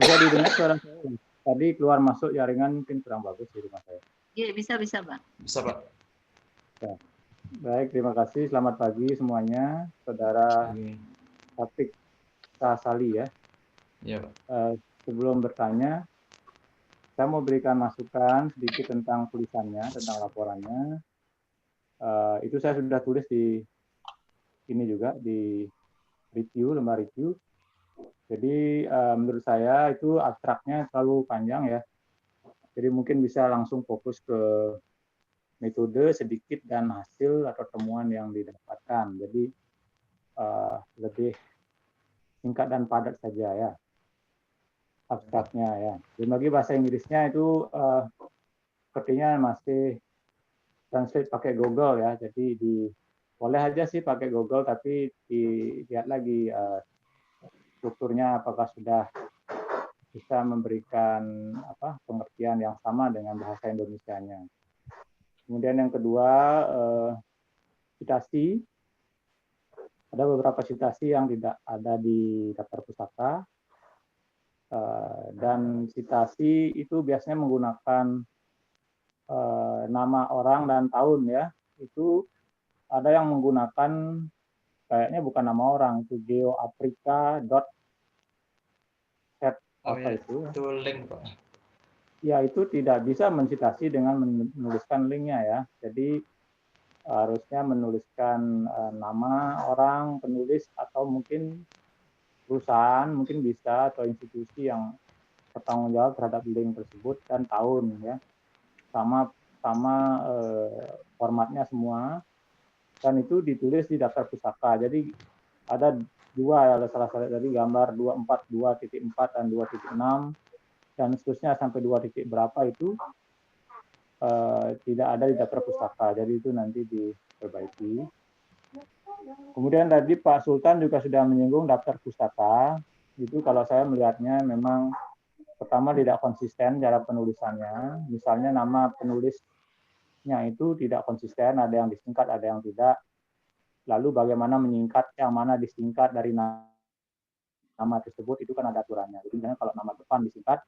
Bisa didengar suara saya? Tadi keluar masuk jaringan mungkin kurang bagus di rumah saya. Iya, bisa Pak. Bisa Pak. Ya. Baik, terima kasih. Selamat pagi semuanya, Saudara Taufik Sasali ya. Iya Pak. Sebelum bertanya, saya mau berikan masukan sedikit tentang tulisannya, tentang laporannya. Itu saya sudah tulis di ini juga di review, lembar review. Jadi menurut saya itu abstraknya terlalu panjang ya. Jadi mungkin bisa langsung fokus ke metode sedikit dan hasil atau temuan yang didapatkan. Jadi lebih singkat dan padat saja ya abstraknya ya. Dan bagi bahasa Inggrisnya itu sepertinya masih translate pakai Google ya. Jadi boleh aja sih pakai Google, tapi dilihat lagi strukturnya apakah sudah bisa memberikan pengertian yang sama dengan bahasa Indonesianya. Kemudian yang kedua, citasi. Ada beberapa citasi yang tidak ada di daftar pustaka. Dan citasi itu biasanya menggunakan nama orang dan tahun ya. Itu ada yang menggunakan kayaknya bukan nama orang, itu geoafrika.set itu link Pak. Ya, itu tidak bisa mencitasi dengan menuliskan linknya ya. Jadi harusnya menuliskan nama orang penulis atau mungkin perusahaan mungkin bisa atau institusi yang bertanggung jawab terhadap link tersebut dan tahun ya. Sama formatnya semua. Dan itu ditulis di daftar pustaka. Jadi ada dua ya, salah satu dari gambar 24, 2.4 dan 2.6 dan seterusnya sampai 2 titik berapa itu tidak ada di daftar pustaka. Jadi itu nanti diperbaiki. Kemudian tadi Pak Sultan juga sudah menyinggung daftar pustaka. Itu kalau saya melihatnya memang pertama tidak konsisten cara penulisannya. Misalnya nama penulisnya itu tidak konsisten, ada yang disingkat, ada yang tidak. Lalu bagaimana menyingkat, yang mana disingkat dari nama tersebut, itu kan ada aturannya. Jadi misalnya kalau nama depan disingkat,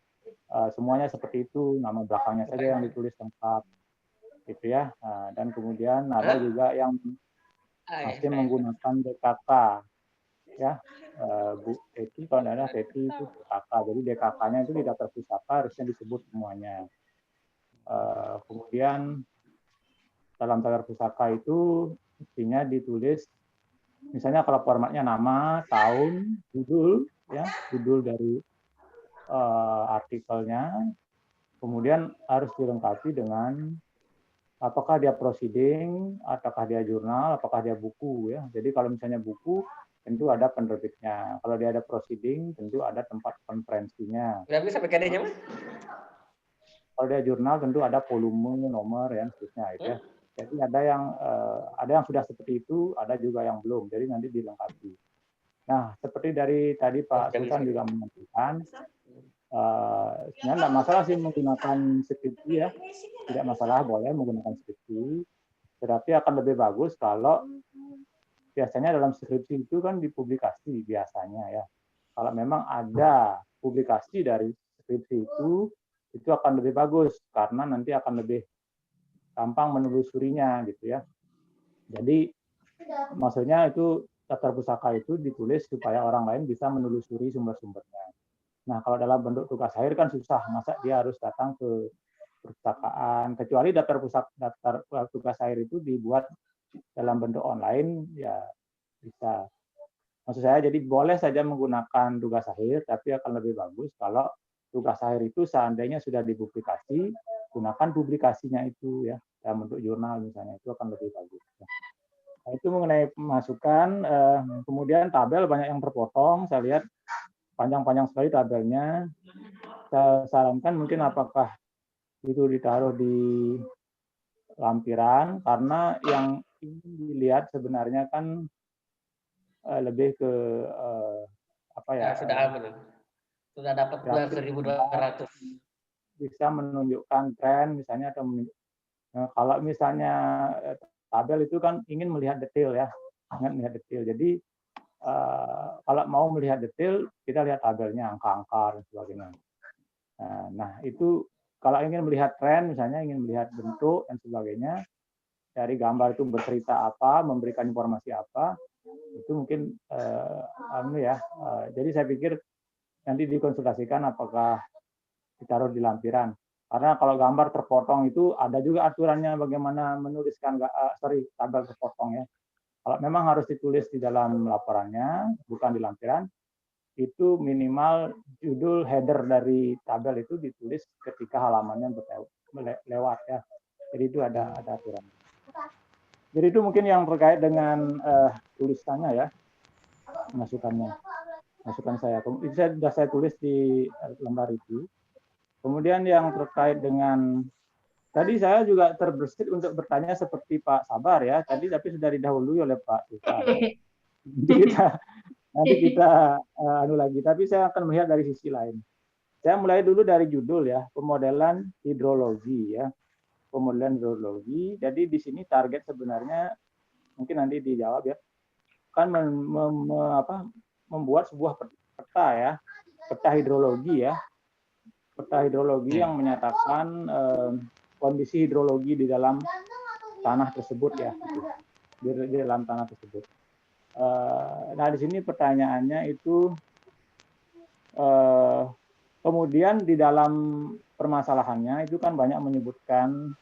semuanya seperti itu, nama belakangnya saja yang ditulis lengkap. Gitu ya. Dan kemudian ada juga yang masih menggunakan DKK. Ya, Bu Teti, kalau ada Teti itu DKK. Jadi DKK-nya itu di daftar pustaka harusnya disebut semuanya. Kemudian dalam daftar pustaka itu mestinya ditulis, misalnya kalau formatnya nama, tahun, judul, ya, judul dari artikelnya, kemudian harus dilengkapi dengan apakah dia proceeding, apakah dia jurnal, apakah dia buku, ya. Jadi kalau misalnya buku, tentu ada penerbitnya. Kalau dia ada proceeding, tentu ada tempat konferensinya. Udah bisa PKD-nya, Mas? Kalau dia jurnal, tentu ada volume, nomor, ya, seterusnya, itu ya. Jadi ada yang sudah seperti itu, ada juga yang belum. Jadi nanti dilengkapi. Nah, seperti dari tadi Pak Sultan juga menyampaikan, Sebenarnya tidak masalah sih menggunakan skripsi ya, tidak masalah, boleh menggunakan skripsi, tetapi akan lebih bagus kalau biasanya dalam skripsi itu kan dipublikasi biasanya ya. Kalau memang ada publikasi dari skripsi itu akan lebih bagus karena nanti akan lebih gampang menelusurinya gitu ya. Jadi maksudnya itu daftar pusaka itu ditulis supaya orang lain bisa menelusuri sumber-sumbernya. Nah, kalau dalam bentuk tugas akhir kan susah, masa dia harus datang ke perpustakaan, kecuali daftar tugas akhir itu dibuat dalam bentuk online, ya bisa. Maksud saya, jadi boleh saja menggunakan tugas akhir, tapi akan lebih bagus kalau tugas akhir itu seandainya sudah dipublikasi, gunakan publikasinya itu ya, dalam bentuk jurnal misalnya, itu akan lebih bagus. Nah, itu mengenai masukan, kemudian tabel banyak yang terpotong, saya lihat panjang-panjang sekali tabelnya. Saya sarankan mungkin apakah itu ditaruh di lampiran, karena yang ingin dilihat sebenarnya kan lebih ke apa ya? Sudah aman, sudah dapat 12.200. Bisa menunjukkan tren misalnya, atau kalau misalnya tabel itu kan ingin melihat detail ya, ingin melihat detail. Jadi kalau mau melihat detail, kita lihat tabelnya, angka-angka dan sebagainya. Nah, itu kalau ingin melihat tren, misalnya ingin melihat bentuk dan sebagainya, dari gambar itu bercerita apa, memberikan informasi apa, itu mungkin jadi saya pikir nanti dikonsultasikan apakah ditaruh di lampiran. Karena kalau gambar terpotong itu ada juga aturannya bagaimana menuliskan tabel terpotong ya. Kalau memang harus ditulis di dalam laporannya, bukan di lampiran, itu minimal judul header dari tabel itu ditulis ketika halamannya lewat ya. Jadi itu ada aturan. Jadi itu mungkin yang terkait dengan tulisannya ya, masukan saya. Itu sudah saya tulis di lembar itu. Kemudian yang terkait dengan tadi saya juga terbersit untuk bertanya seperti Pak Sabar ya, tadi tapi sudah didahului oleh Pak Sultan. Nanti kita lagi, tapi saya akan melihat dari sisi lain. Saya mulai dulu dari judul ya, pemodelan hidrologi ya. Pemodelan hidrologi. Jadi di sini target sebenarnya mungkin nanti dijawab ya. Kan membuat sebuah peta ya, peta hidrologi ya. Peta hidrologi yang menyatakan kondisi hidrologi di dalam tanah tersebut ya, di dalam tanah tersebut. Nah di sini pertanyaannya itu kemudian di dalam permasalahannya itu kan banyak menyebutkan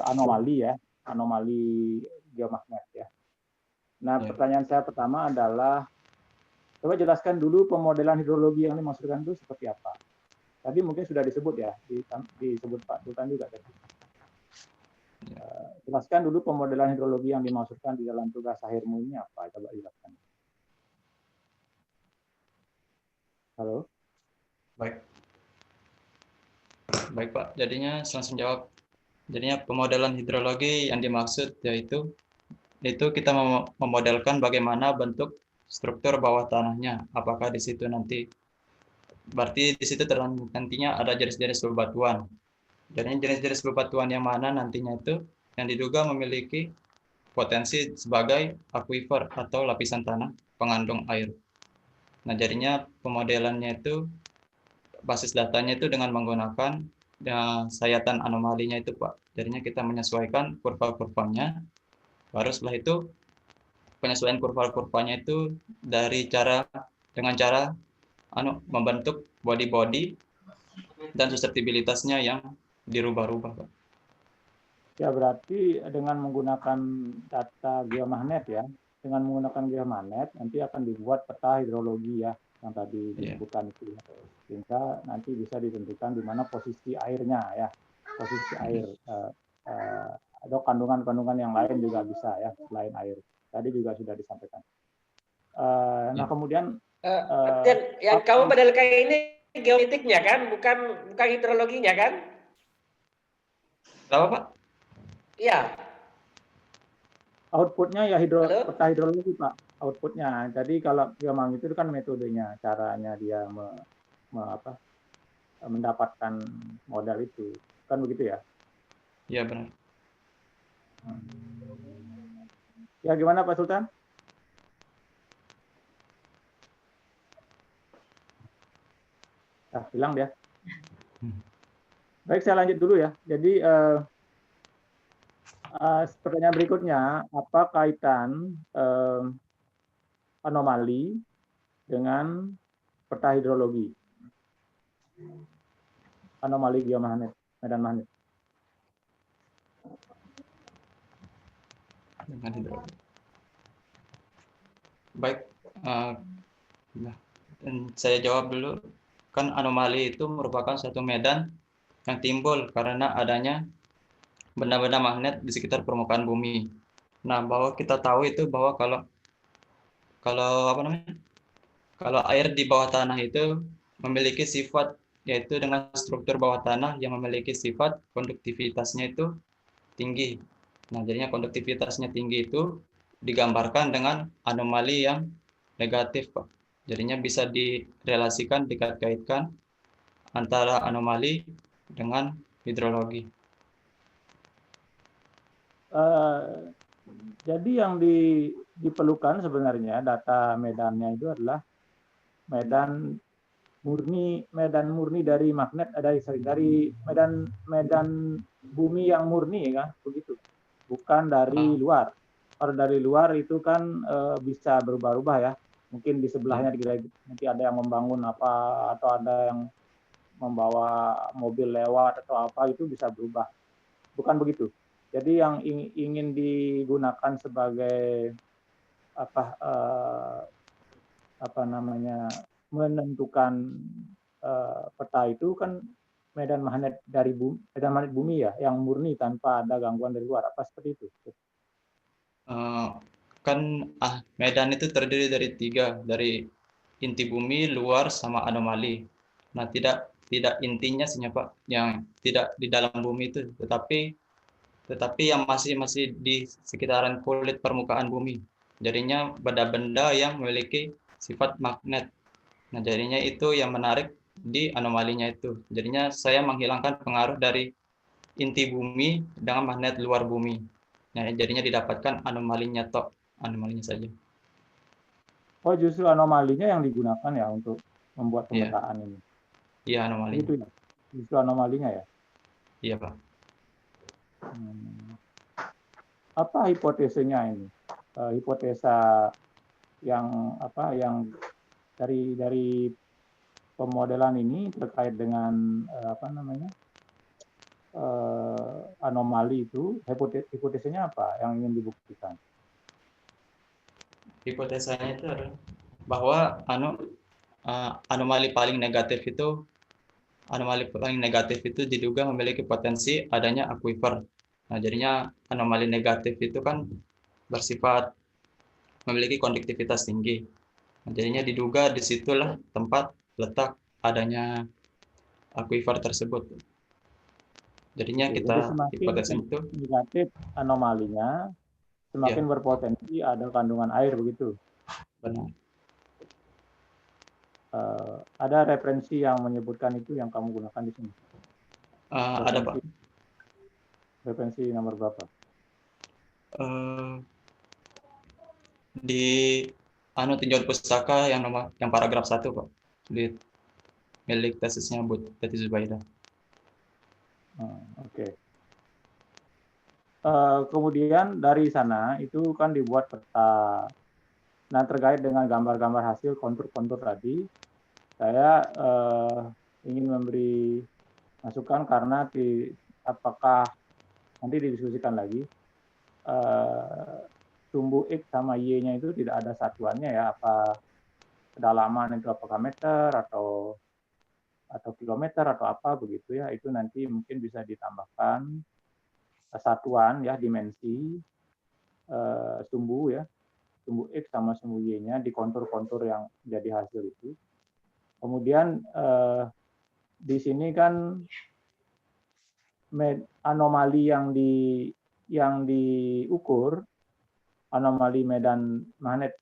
anomali ya, anomali geomagnet ya. Nah pertanyaan saya pertama adalah coba jelaskan dulu pemodelan hidrologi yang dimaksudkan itu seperti apa. Tadi mungkin sudah disebut ya, disebut Pak Sultan juga tadi. Jelaskan dulu pemodelan hidrologi yang dimaksudkan di dalam tugas akhirmu ini apa? Coba jelaskan. Halo? Baik Pak, jadinya langsung jawab. Jadinya pemodelan hidrologi yang dimaksud yaitu kita memodelkan bagaimana bentuk struktur bawah tanahnya. Apakah di situ berarti di situ nantinya ada jenis-jenis bebatuan. Jadi jenis-jenis bebatuan yang mana nantinya itu yang diduga memiliki potensi sebagai aquifer atau lapisan tanah pengandung air. Nah, jadinya pemodelannya itu basis datanya itu dengan menggunakan sayatan anomalinya itu Pak. Jadinya kita menyesuaikan kurva-kurvanya. Baru setelah itu penyesuaian kurva-kurvanya itu dengan cara membentuk body-body dan susceptibilitasnya yang dirubah-rubah. Ya berarti dengan menggunakan data geomagnet ya, dengan menggunakan geomagnet nanti akan dibuat peta hidrologi ya, yang tadi disebutkan itu. Sehingga nanti bisa ditentukan di mana posisi airnya ya, posisi air atau kandungan-kandungan yang lain juga bisa ya, selain air. Tadi juga sudah disampaikan. Nah kemudian yang kamu modelkan ini geodetiknya kan, bukan hidrologinya kan? Apa Pak? Iya. Outputnya ya peta hidrologi Pak. Outputnya. Jadi kalau geomagnet itu kan metodenya, caranya dia mendapatkan modal itu. Kan begitu ya? Iya, benar. Ya, gimana Pak Sultan? Hilang dia. Baik, saya lanjut dulu ya. Jadi pertanyaan berikutnya, apa kaitan anomali dengan peta hidrologi? Anomali geomagnet, medan magnet. Dengan hidrologi. Baik, dan saya jawab dulu. Kan anomali itu merupakan suatu medan yang timbul karena adanya benda-benda magnet di sekitar permukaan bumi. Nah, bahwa kita tahu itu bahwa kalau air di bawah tanah itu memiliki sifat, yaitu dengan struktur bawah tanah yang memiliki sifat konduktivitasnya itu tinggi. Nah, jadinya konduktivitasnya tinggi itu digambarkan dengan anomali yang negatif, Pak. Jadinya bisa direlasikan, dikait-kaitkan antara anomali dengan hidrologi. Jadi yang diperlukan sebenarnya data medannya itu adalah medan murni dari magnet, dari medan bumi yang murni ya, begitu. Bukan dari luar. Kalau dari luar itu kan bisa berubah-ubah ya. Mungkin di sebelahnya nanti ada yang membangun apa, atau ada yang membawa mobil lewat atau apa, itu bisa berubah. Bukan begitu. Jadi yang ingin digunakan sebagai menentukan peta itu kan medan magnet bumi ya, yang murni tanpa ada gangguan dari luar. Apa seperti itu? Kan medan itu terdiri dari 3, dari inti bumi, luar, sama anomali. Nah, tidak intinya sih Pak, yang tidak di dalam bumi itu, tetapi yang masih di sekitaran kulit permukaan bumi. Jadinya benda-benda yang memiliki sifat magnet. Nah, jadinya itu yang menarik di anomalinya itu. Jadinya saya menghilangkan pengaruh dari inti bumi dengan magnet luar bumi. Nah, jadinya didapatkan anomalinya saja. Oh, justru anomalinya yang digunakan ya untuk membuat pemetaan ini. Iya, anomali. Itu ya. Justru anomalinya ya. Iya, Pak. Apa hipotesenya ini? Hipotesa yang dari pemodelan ini terkait dengan anomali itu, hipotesanya apa yang ingin dibuktikan? Hipotesanya itu adalah bahwa anomali paling negatif itu diduga memiliki potensi adanya aquifer. Nah, jadinya anomali negatif itu kan bersifat memiliki konduktivitas tinggi. Nah, jadinya diduga disitulah tempat letak adanya aquifer tersebut. Jadinya kita hipotesis itu negatif anomalinya, semakin berpotensi ada kandungan air, begitu. Benar. Ada referensi yang menyebutkan itu yang kamu gunakan di sini? Ada, Pak. Referensi nomor berapa? Di tinjauan pustaka yang paragraf 1, Pak. Di milik tesisnya Bu Teti Zubaidah. Oke. Kemudian dari sana itu kan dibuat peta. Nah, terkait dengan gambar-gambar hasil kontur-kontur tadi, saya ingin memberi masukan karena apakah nanti didiskusikan lagi, sumbu X sama Y-nya itu tidak ada satuannya ya, apa kedalaman itu apakah meter atau kilometer atau apa begitu ya, itu nanti mungkin bisa ditambahkan satuan ya, dimensi sumbu ya, sumbu X sama sumbu Y-nya di kontur-kontur yang jadi hasil itu. Kemudian di sini kan anomali yang diukur, anomali medan magnet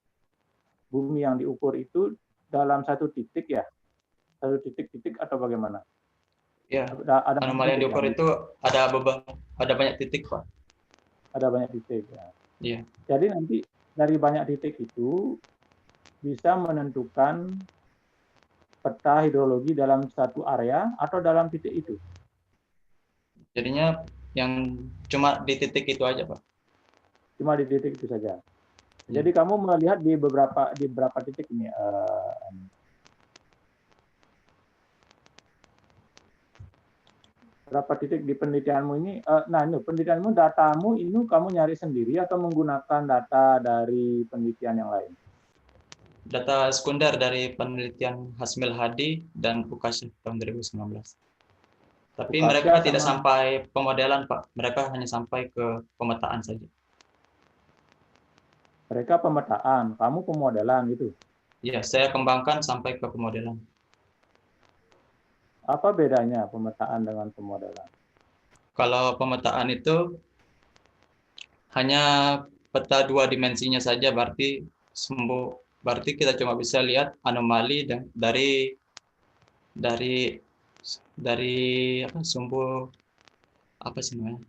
bumi yang diukur itu dalam satu titik ya, satu titik-titik atau bagaimana? Ya, Ada anomali yang titik, diukur kan? itu ada banyak titik, Pak. Ada banyak titik ya. Iya. Jadi nanti dari banyak titik itu bisa menentukan peta hidrologi dalam satu area atau dalam titik itu. Jadinya yang cuma di titik itu aja, Pak. Cuma di titik itu saja. Ya. Jadi kamu melihat di beberapa titik ini. Berapa titik di penelitianmu ini? Nah, ini penelitianmu, datamu ini kamu nyari sendiri atau menggunakan data dari penelitian yang lain? Data sekunder dari penelitian Hasmil Hadi dan UKASYA tahun 2019. Tapi UKASYA mereka tidak sama- sampai pemodelan, Pak. Mereka hanya sampai ke pemetaan saja. Mereka pemetaan, kamu pemodelan gitu. Iya, saya kembangkan sampai ke pemodelan. Apa bedanya pemetaan dengan pemodelan? Kalau pemetaan itu hanya peta 2 dimensinya saja, berarti kita cuma bisa lihat anomali dan dari apa, sumbu apa sih namanya?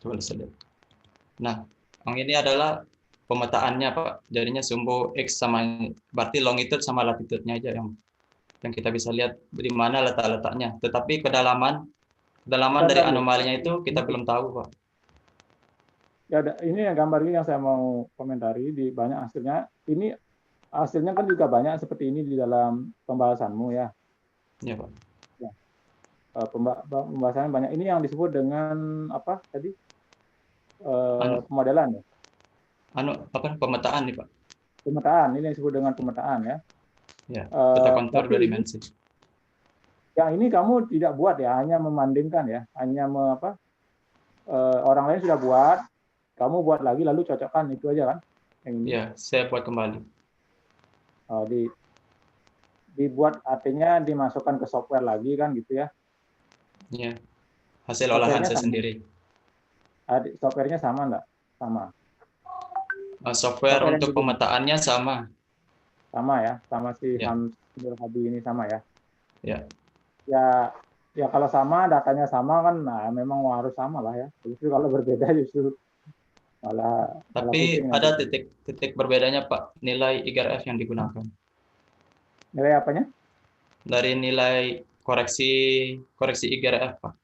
Coba saya lihat. Nah, yang ini adalah pemetaannya, Pak. Jadinya sumbu X sama, berarti longitude sama latitude-nya aja yang kita bisa lihat di mana letaknya. Tetapi kedalaman dari anomalinya itu kita belum tahu, Pak. Ya, ini yang gambar ini yang saya mau komentari di banyak hasilnya. Ini hasilnya kan juga banyak seperti ini di dalam pembahasanmu ya. Iya, Pak. Ya. Pembahasannya banyak. Ini yang disebut dengan apa tadi? Pemodelan ya. Pemetaan nih, Pak. Pemetaan, ini yang disebut dengan pemetaan ya. Ya, peta kontur dua dimensi. Yang ini kamu tidak buat ya, hanya membandingkan ya, hanya orang lain sudah buat, kamu buat lagi lalu cocokkan itu aja kan? Yang ini. Ya, saya buat kembali. Dibuat artinya dimasukkan ke software lagi kan gitu ya? Ya, hasil olahan saya sendiri. Softwarenya sama enggak? Sama. Software untuk pemetaannya sama. Sama ya, sama si Ya. Hasmil Hadi ini sama ya. Ya. Ya kalau sama, datanya sama kan, nah memang harus sama lah ya. Justru kalau berbeda justru malah. Tapi ada titik berbedanya, Pak, nilai IGRF yang digunakan. Nilai apanya? Dari nilai koreksi IGRF, Pak.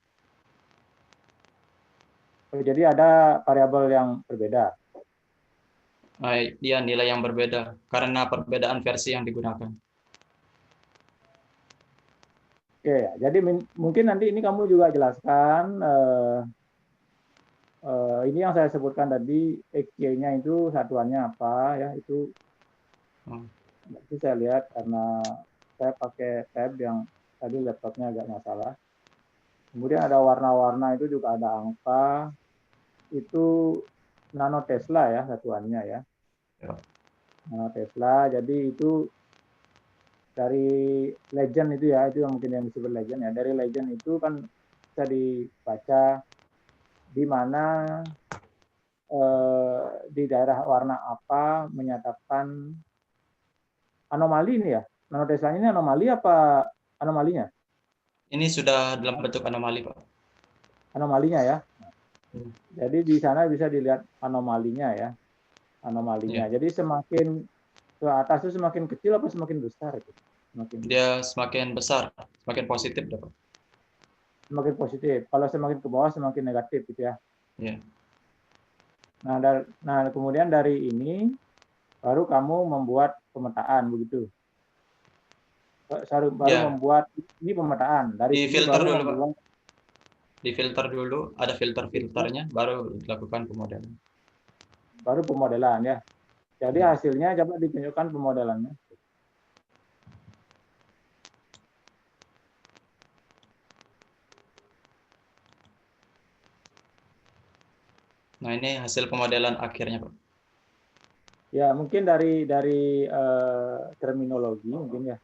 Jadi ada variabel yang berbeda. Iya, nilai yang berbeda karena perbedaan versi yang digunakan. Oke, jadi mungkin nanti ini kamu juga jelaskan ini yang saya sebutkan tadi, XY-nya itu satuannya apa ya, itu saya lihat karena saya pakai tab yang tadi laptopnya agak masalah. Kemudian ada warna-warna itu juga ada angka, itu nanotesla ya satuannya ya. Nanotesla, jadi itu dari legend itu ya, itu yang mungkin yang disebut legend ya. Dari legend itu kan bisa dibaca di mana di daerah warna apa menyatakan anomali ini ya. Nanoteslanya ini anomali apa anomalinya? Ini sudah dalam bentuk anomali, Pak. Anomalinya ya. Jadi di sana bisa dilihat anomalinya ya. Anomalinya. Jadi semakin ke atas itu semakin kecil apa semakin besar itu? Dia semakin besar, semakin positif, Pak. Semakin positif. Kalau semakin ke bawah semakin negatif gitu ya. Ya. Nah, kemudian dari ini baru kamu membuat pemetaan begitu. Baru membuat ini pemetaan. Dari di sini filter baru dulu, membuat, Pak. Di filter dulu, ada filternya, baru dilakukan pemodelan. Baru pemodelan ya. Jadi hasilnya coba ditunjukkan pemodelannya. Nah, ini hasil pemodelan akhirnya, Pak. Ya, mungkin dari terminologi mungkin ya.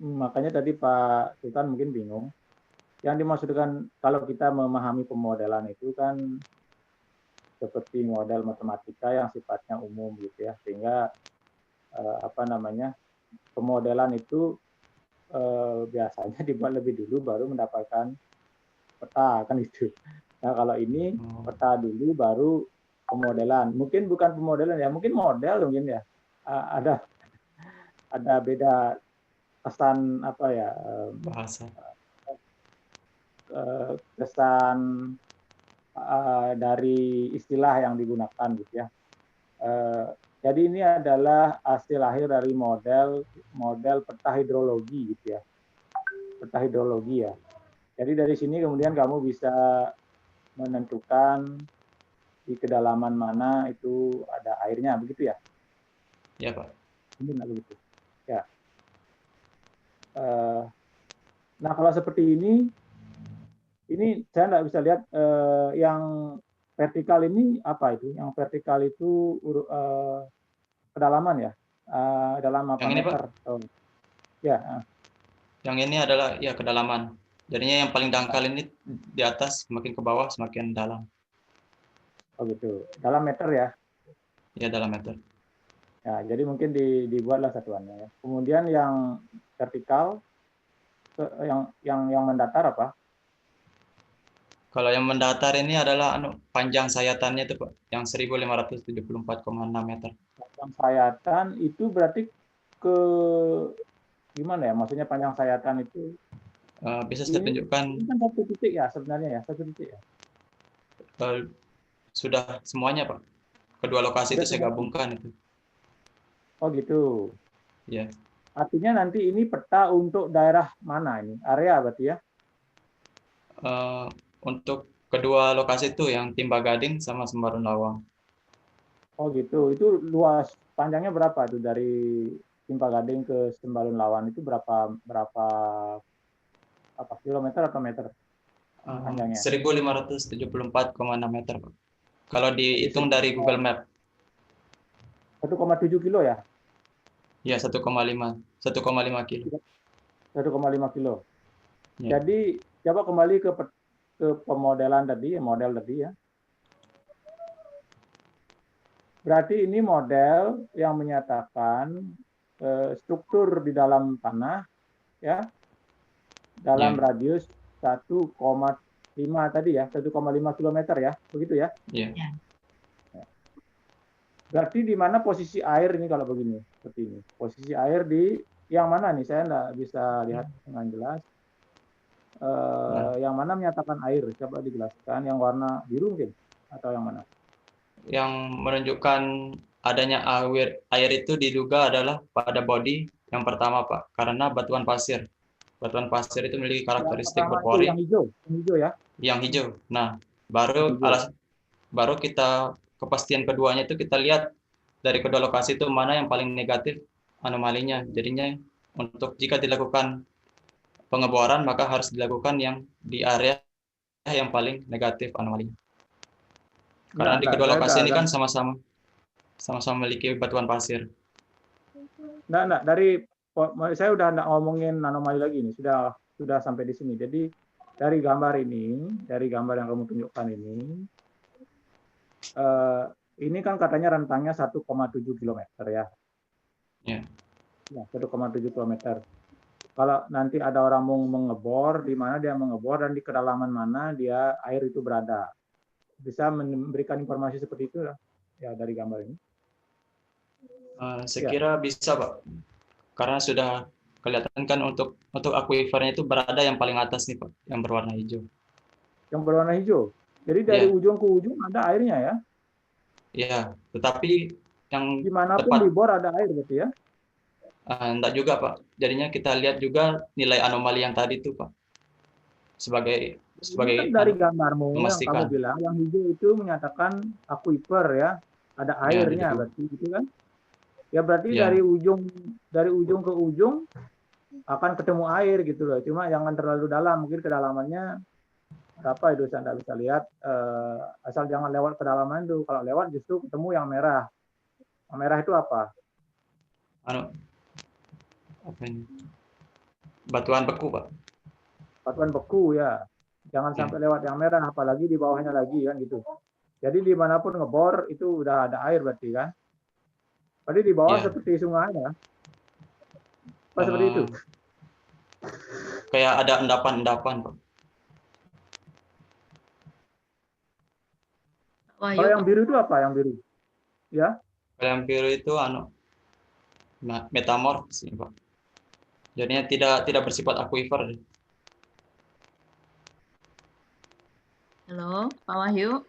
Makanya tadi Pak Sultan mungkin bingung. Yang dimaksudkan kalau kita memahami pemodelan itu kan seperti model matematika yang sifatnya umum gitu ya, sehingga pemodelan itu biasanya dibuat lebih dulu baru mendapatkan peta kan itu. Nah kalau ini peta dulu baru pemodelan. Mungkin bukan pemodelan ya, mungkin model mungkin ya. Ada beda kesan apa ya? Bahasa. Kesan dari istilah yang digunakan gitu ya. Jadi ini adalah hasil akhir dari model peta hidrologi gitu ya. Peta hidrologi ya. Jadi dari sini kemudian kamu bisa menentukan di kedalaman mana itu ada airnya, begitu ya? Ya Pak. Mungkin begitu. Ya. Nah kalau seperti ini saya nggak bisa lihat yang vertikal ini apa itu? Yang vertikal itu kedalaman ya? Dalam apa Yang ini, meter? Pak? Ya. Yang ini adalah ya kedalaman. Jadinya yang paling dangkal ini di atas, semakin ke bawah semakin dalam. Oh gitu. Dalam meter ya? Ya dalam meter. Ya, jadi mungkin dibuatlah satuannya ya. Kemudian yang vertikal, yang mendatar apa? Kalau yang mendatar ini adalah panjang sayatannya itu Pak, yang 1574,6 meter. Panjang sayatan itu berarti ke gimana ya? Maksudnya panjang sayatan itu? Bisa saya tunjukkan. Ini kan satu titik ya sebenarnya ya, satu titik ya. Sudah semuanya Pak. Kedua lokasi itu saya gabungkan itu. Oh gitu. Ya. Artinya nanti ini peta untuk daerah mana ini? Area berarti ya? Untuk kedua lokasi itu yang Timba Gading sama Sembarun Lawang. Oh gitu. Itu luas panjangnya berapa tuh dari Timba Gading ke Sembarun Lawang itu berapa apa kilometer atau meter? Panjangnya 1574,6 meter Pak. Kalau dihitung dari Google Map. 1,7 kilo ya? Ya, 1,5 kilo. 1,5 kilo. Ya. Jadi coba kembali ke pemodelan tadi, model tadi ya. Berarti ini model yang menyatakan struktur di dalam tanah ya dalam radius 1,5 tadi ya, 1,5 km ya, begitu ya? Iya. Berarti di mana posisi air ini kalau begini, seperti ini. Posisi air di yang mana nih? Saya nggak bisa lihat dengan jelas. Yang mana menyatakan air? Coba dijelaskan. Yang warna biru mungkin atau yang mana? Yang menunjukkan adanya air itu diduga adalah pada body yang pertama Pak, karena batuan pasir. Batuan pasir itu memiliki karakteristik berpori. Yang hijau ya? Yang hijau. Nah, baru kita kepastian keduanya itu kita lihat dari kedua lokasi itu mana yang paling negatif anomalinya. Jadinya untuk jika dilakukan pengeboran maka harus dilakukan yang di area yang paling negatif anomalinya. Karena di kedua lokasi ini kan sama-sama memiliki batuan pasir. Nah, dari saya udah nggak ngomongin anomali lagi nih, sudah sampai di sini. Jadi dari gambar yang kamu tunjukkan ini kan katanya rentangnya 1,7 km ya. Ya. 1,7 km. Kalau nanti ada orang mau mengebor, di mana dia mengebor dan di kedalaman mana dia air itu berada. Bisa memberikan informasi seperti itu ya dari gambar ini? Saya kira bisa Pak, karena sudah kelihatan kan untuk aquifernya itu berada yang paling atas nih Pak, yang berwarna hijau. Yang berwarna hijau. Jadi dari ujung ke ujung ada airnya ya? Iya, tetapi yang dimanapun tepat dibor ada air berarti ya? Enggak juga Pak. Jadinya kita lihat juga nilai anomali yang tadi itu Pak. Sebagai kan dari gambarmu yang kamu bilang yang hijau itu menyatakan aquifer ya, ada airnya berarti gitu kan? Ya berarti dari ujung ke ujung akan ketemu air gitu loh. Cuma jangan terlalu dalam, mungkin kedalamannya berapa itu saya tidak bisa lihat. Asal jangan lewat kedalaman itu. Kalau lewat justru ketemu yang merah. Yang merah itu apa? Apa ini? Batuan beku Pak. Batuan beku ya. Jangan sampai lewat yang merah, apalagi di bawahnya lagi kan gitu. Jadi dimanapun ngebor itu udah ada air berarti kan. Berarti di bawah seperti sungai ya. Apa seperti itu? Kayak ada endapan-endapan, Pak. Kalau yang biru itu apa? Yang biru? Ya? Kalau yang biru itu metamorf sih, Pak. Jadinya tidak bersifat aquifer. Halo, Pak Wahyu.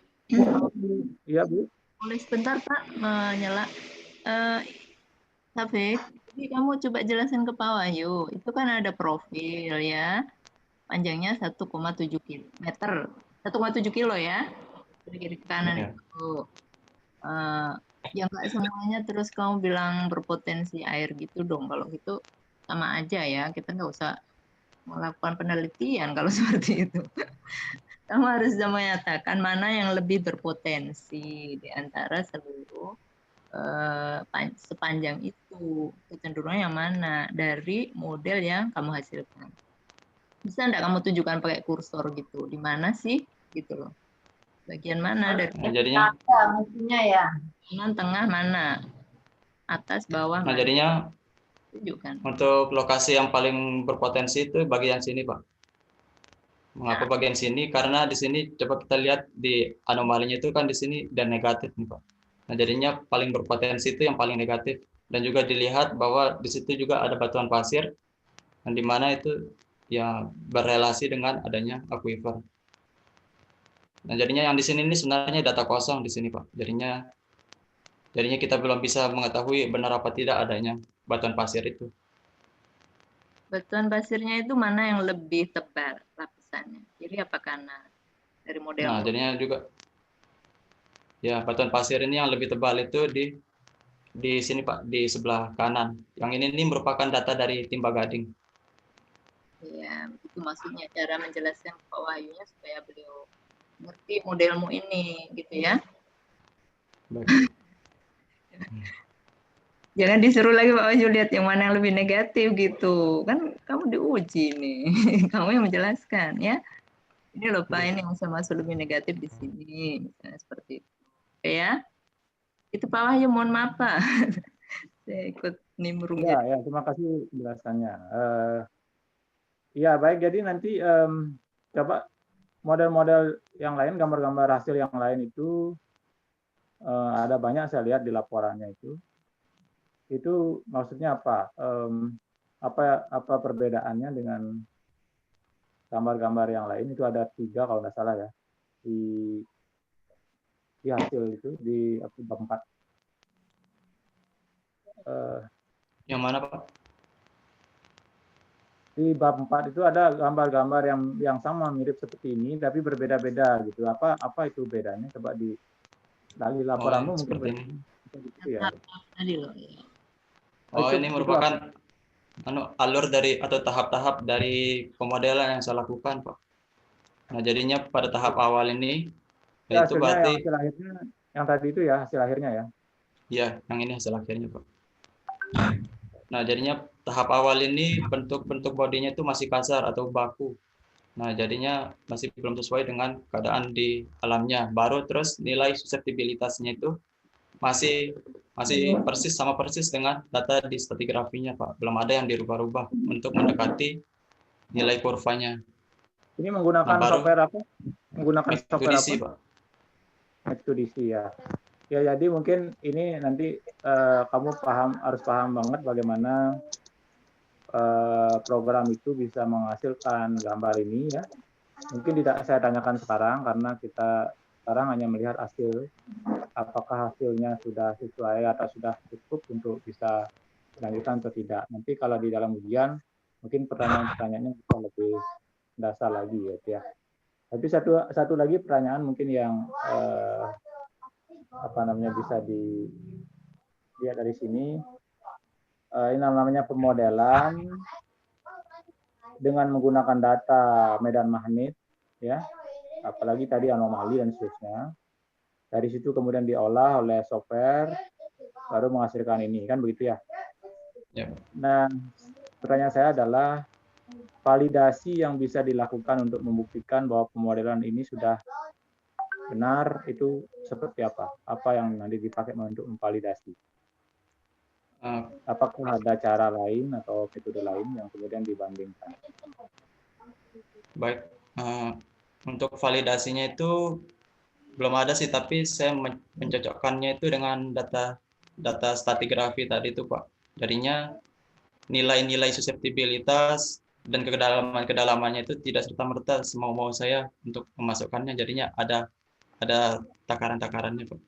Iya, Bu. Boleh sebentar, Pak, menyala. Taufik, jadi kamu coba jelasin ke Pak Wahyu. Itu kan ada profil ya, panjangnya 1,7 meter, 1,7 kilo ya, dari kiri ke kanan Ya. itu. Ya nggak semuanya terus kamu bilang berpotensi air gitu dong. Kalau gitu sama aja ya, kita nggak usah melakukan penelitian kalau seperti itu. Kamu harus menyatakan mana yang lebih berpotensi di antara seluruh sepanjang itu. Kecenderungan yang mana dari model yang kamu hasilkan. Bisa enggak kamu tunjukkan pakai kursor gitu? Di mana sih? Gitu loh. Bagian mana dari Jadinya mestinya ya. kanan, tengah, mana? Atas, bawah, mana? jadinya Tunjukkan. untuk lokasi yang paling berpotensi itu bagian sini, Pak. Mengapa bagian sini? Karena di sini coba kita lihat di anomalinya itu kan di sini dan negatif nih, Pak. Nah, jadinya paling berpotensi itu yang paling negatif, dan juga dilihat bahwa di situ juga ada batuan pasir yang dimana itu ya berrelasi dengan adanya aquifer. Nah, jadinya yang di sini ini sebenarnya data kosong di sini, Pak. Jadinya kita belum bisa mengetahui benar apa tidak adanya batuan pasir itu. Batuan pasirnya itu mana yang lebih tebal lapisannya? Kiri apa kanan? Dari model. Nah, jadinya juga ya batuan pasir ini yang lebih tebal itu di sini, Pak, di sebelah kanan. Yang ini merupakan data dari tim Bagading. Ya, itu maksudnya cara menjelaskan Pak Wahyunya supaya beliau ngerti modelmu ini, gitu ya. Baik. Jangan disuruh lagi Pak Wahyu lihat yang mana yang lebih negatif gitu. Kan kamu diuji nih. Kamu yang menjelaskan ya. Ini loh Pak, ini yang saya masuk lebih negatif di sini. Misalnya seperti itu. Oke ya. Itu Pak Wahyu, mohon maaf Pak. Saya ikut nimbrung. Ya, terima kasih penjelasannya. Ya, baik. Jadi nanti coba model-model yang lain, gambar-gambar hasil yang lain itu ada banyak saya lihat di laporannya itu. Itu maksudnya apa? Apa perbedaannya dengan gambar-gambar yang lain? Itu ada 3 kalau nggak salah ya di hasil itu di bab 4. Yang mana, Pak? Di bab 4 itu ada gambar-gambar yang sama mirip seperti ini tapi berbeda-beda gitu. Apa itu bedanya? Coba di laporanmu mungkin seperti ini. Gitu ya. Ini merupakan alur dari atau tahap-tahap dari pemodelan yang saya lakukan, Pak. Nah, jadinya pada tahap awal ini Ya, itu berarti hasil akhirnya yang tadi itu ya hasil akhirnya ya. Ya, yang ini hasil akhirnya, Pak. Nah, jadinya tahap awal ini bentuk bodinya itu masih kasar atau baku. Nah, jadinya masih belum sesuai dengan keadaan di alamnya. Baru terus nilai suseptibilitasnya itu masih persis dengan data di stratigrafinya, Pak. Belum ada yang dirubah-rubah untuk mendekati nilai kurvanya. Ini menggunakan software apa? Menggunakan software apa? Pak. Max2DC ya. Ya, jadi mungkin ini nanti kamu harus paham banget bagaimana program itu bisa menghasilkan gambar ini ya. Mungkin tidak saya tanyakan sekarang karena kita sekarang hanya melihat hasil, apakah hasilnya sudah sesuai atau sudah cukup untuk bisa dilanjutkan atau tidak. Nanti kalau di dalam ujian mungkin pertanyaan-pertanyaannya bisa lebih dasar lagi ya. Tapi satu lagi pertanyaan mungkin yang bisa dilihat dari sini. Ini namanya pemodelan dengan menggunakan data medan magnet ya. Apalagi tadi anomali dan seterusnya. Dari situ kemudian diolah oleh software baru menghasilkan ini, kan begitu ya? Ya. Nah, pertanyaan saya adalah validasi yang bisa dilakukan untuk membuktikan bahwa pemodelan ini sudah benar itu seperti apa? Apa yang nanti dipakai untuk memvalidasi? apakah ada cara lain atau metode lain yang kemudian dibandingkan? Baik, untuk validasinya itu belum ada sih, tapi saya mencocokkannya itu dengan data stratigrafi tadi itu Pak. Jadinya nilai-nilai suseptibilitas dan kedalamannya itu tidak serta-merta semau-mau saya untuk memasukkannya. Jadinya ada takaran-takarannya Pak.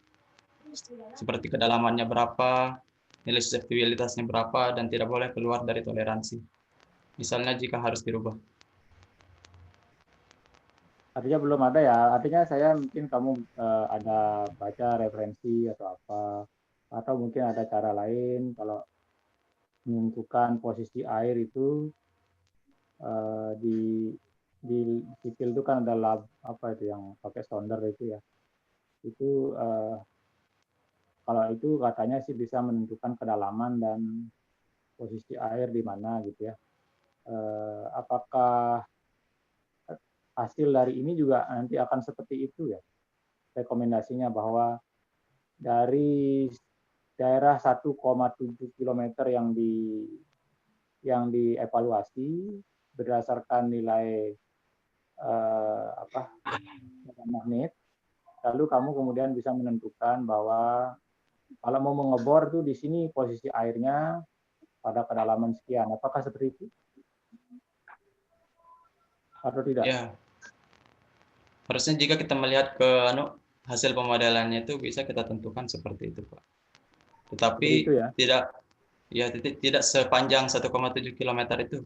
Seperti kedalamannya berapa, nilai suseptibilitasnya berapa, dan tidak boleh keluar dari toleransi. Misalnya jika harus dirubah. Artinya belum ada ya. Artinya saya mungkin kamu ada baca referensi atau apa, atau mungkin ada cara lain kalau menentukan posisi air itu di sipil itu kan ada lab apa itu yang pakai sonder itu ya. Itu kalau itu katanya sih bisa menentukan kedalaman dan posisi air di mana gitu ya. Apakah hasil dari ini juga nanti akan seperti itu ya? Rekomendasinya bahwa dari daerah 1,7 km yang dievaluasi berdasarkan nilai magnet, lalu kamu kemudian bisa menentukan bahwa kalau mau mengebor tuh di sini posisi airnya pada kedalaman sekian. Apakah seperti itu? Atau tidak? Ya, harusnya jika kita melihat ke hasil pemodelannya itu bisa kita tentukan seperti itu Pak. Tetapi itu ya? tidak sepanjang 1,7 km itu.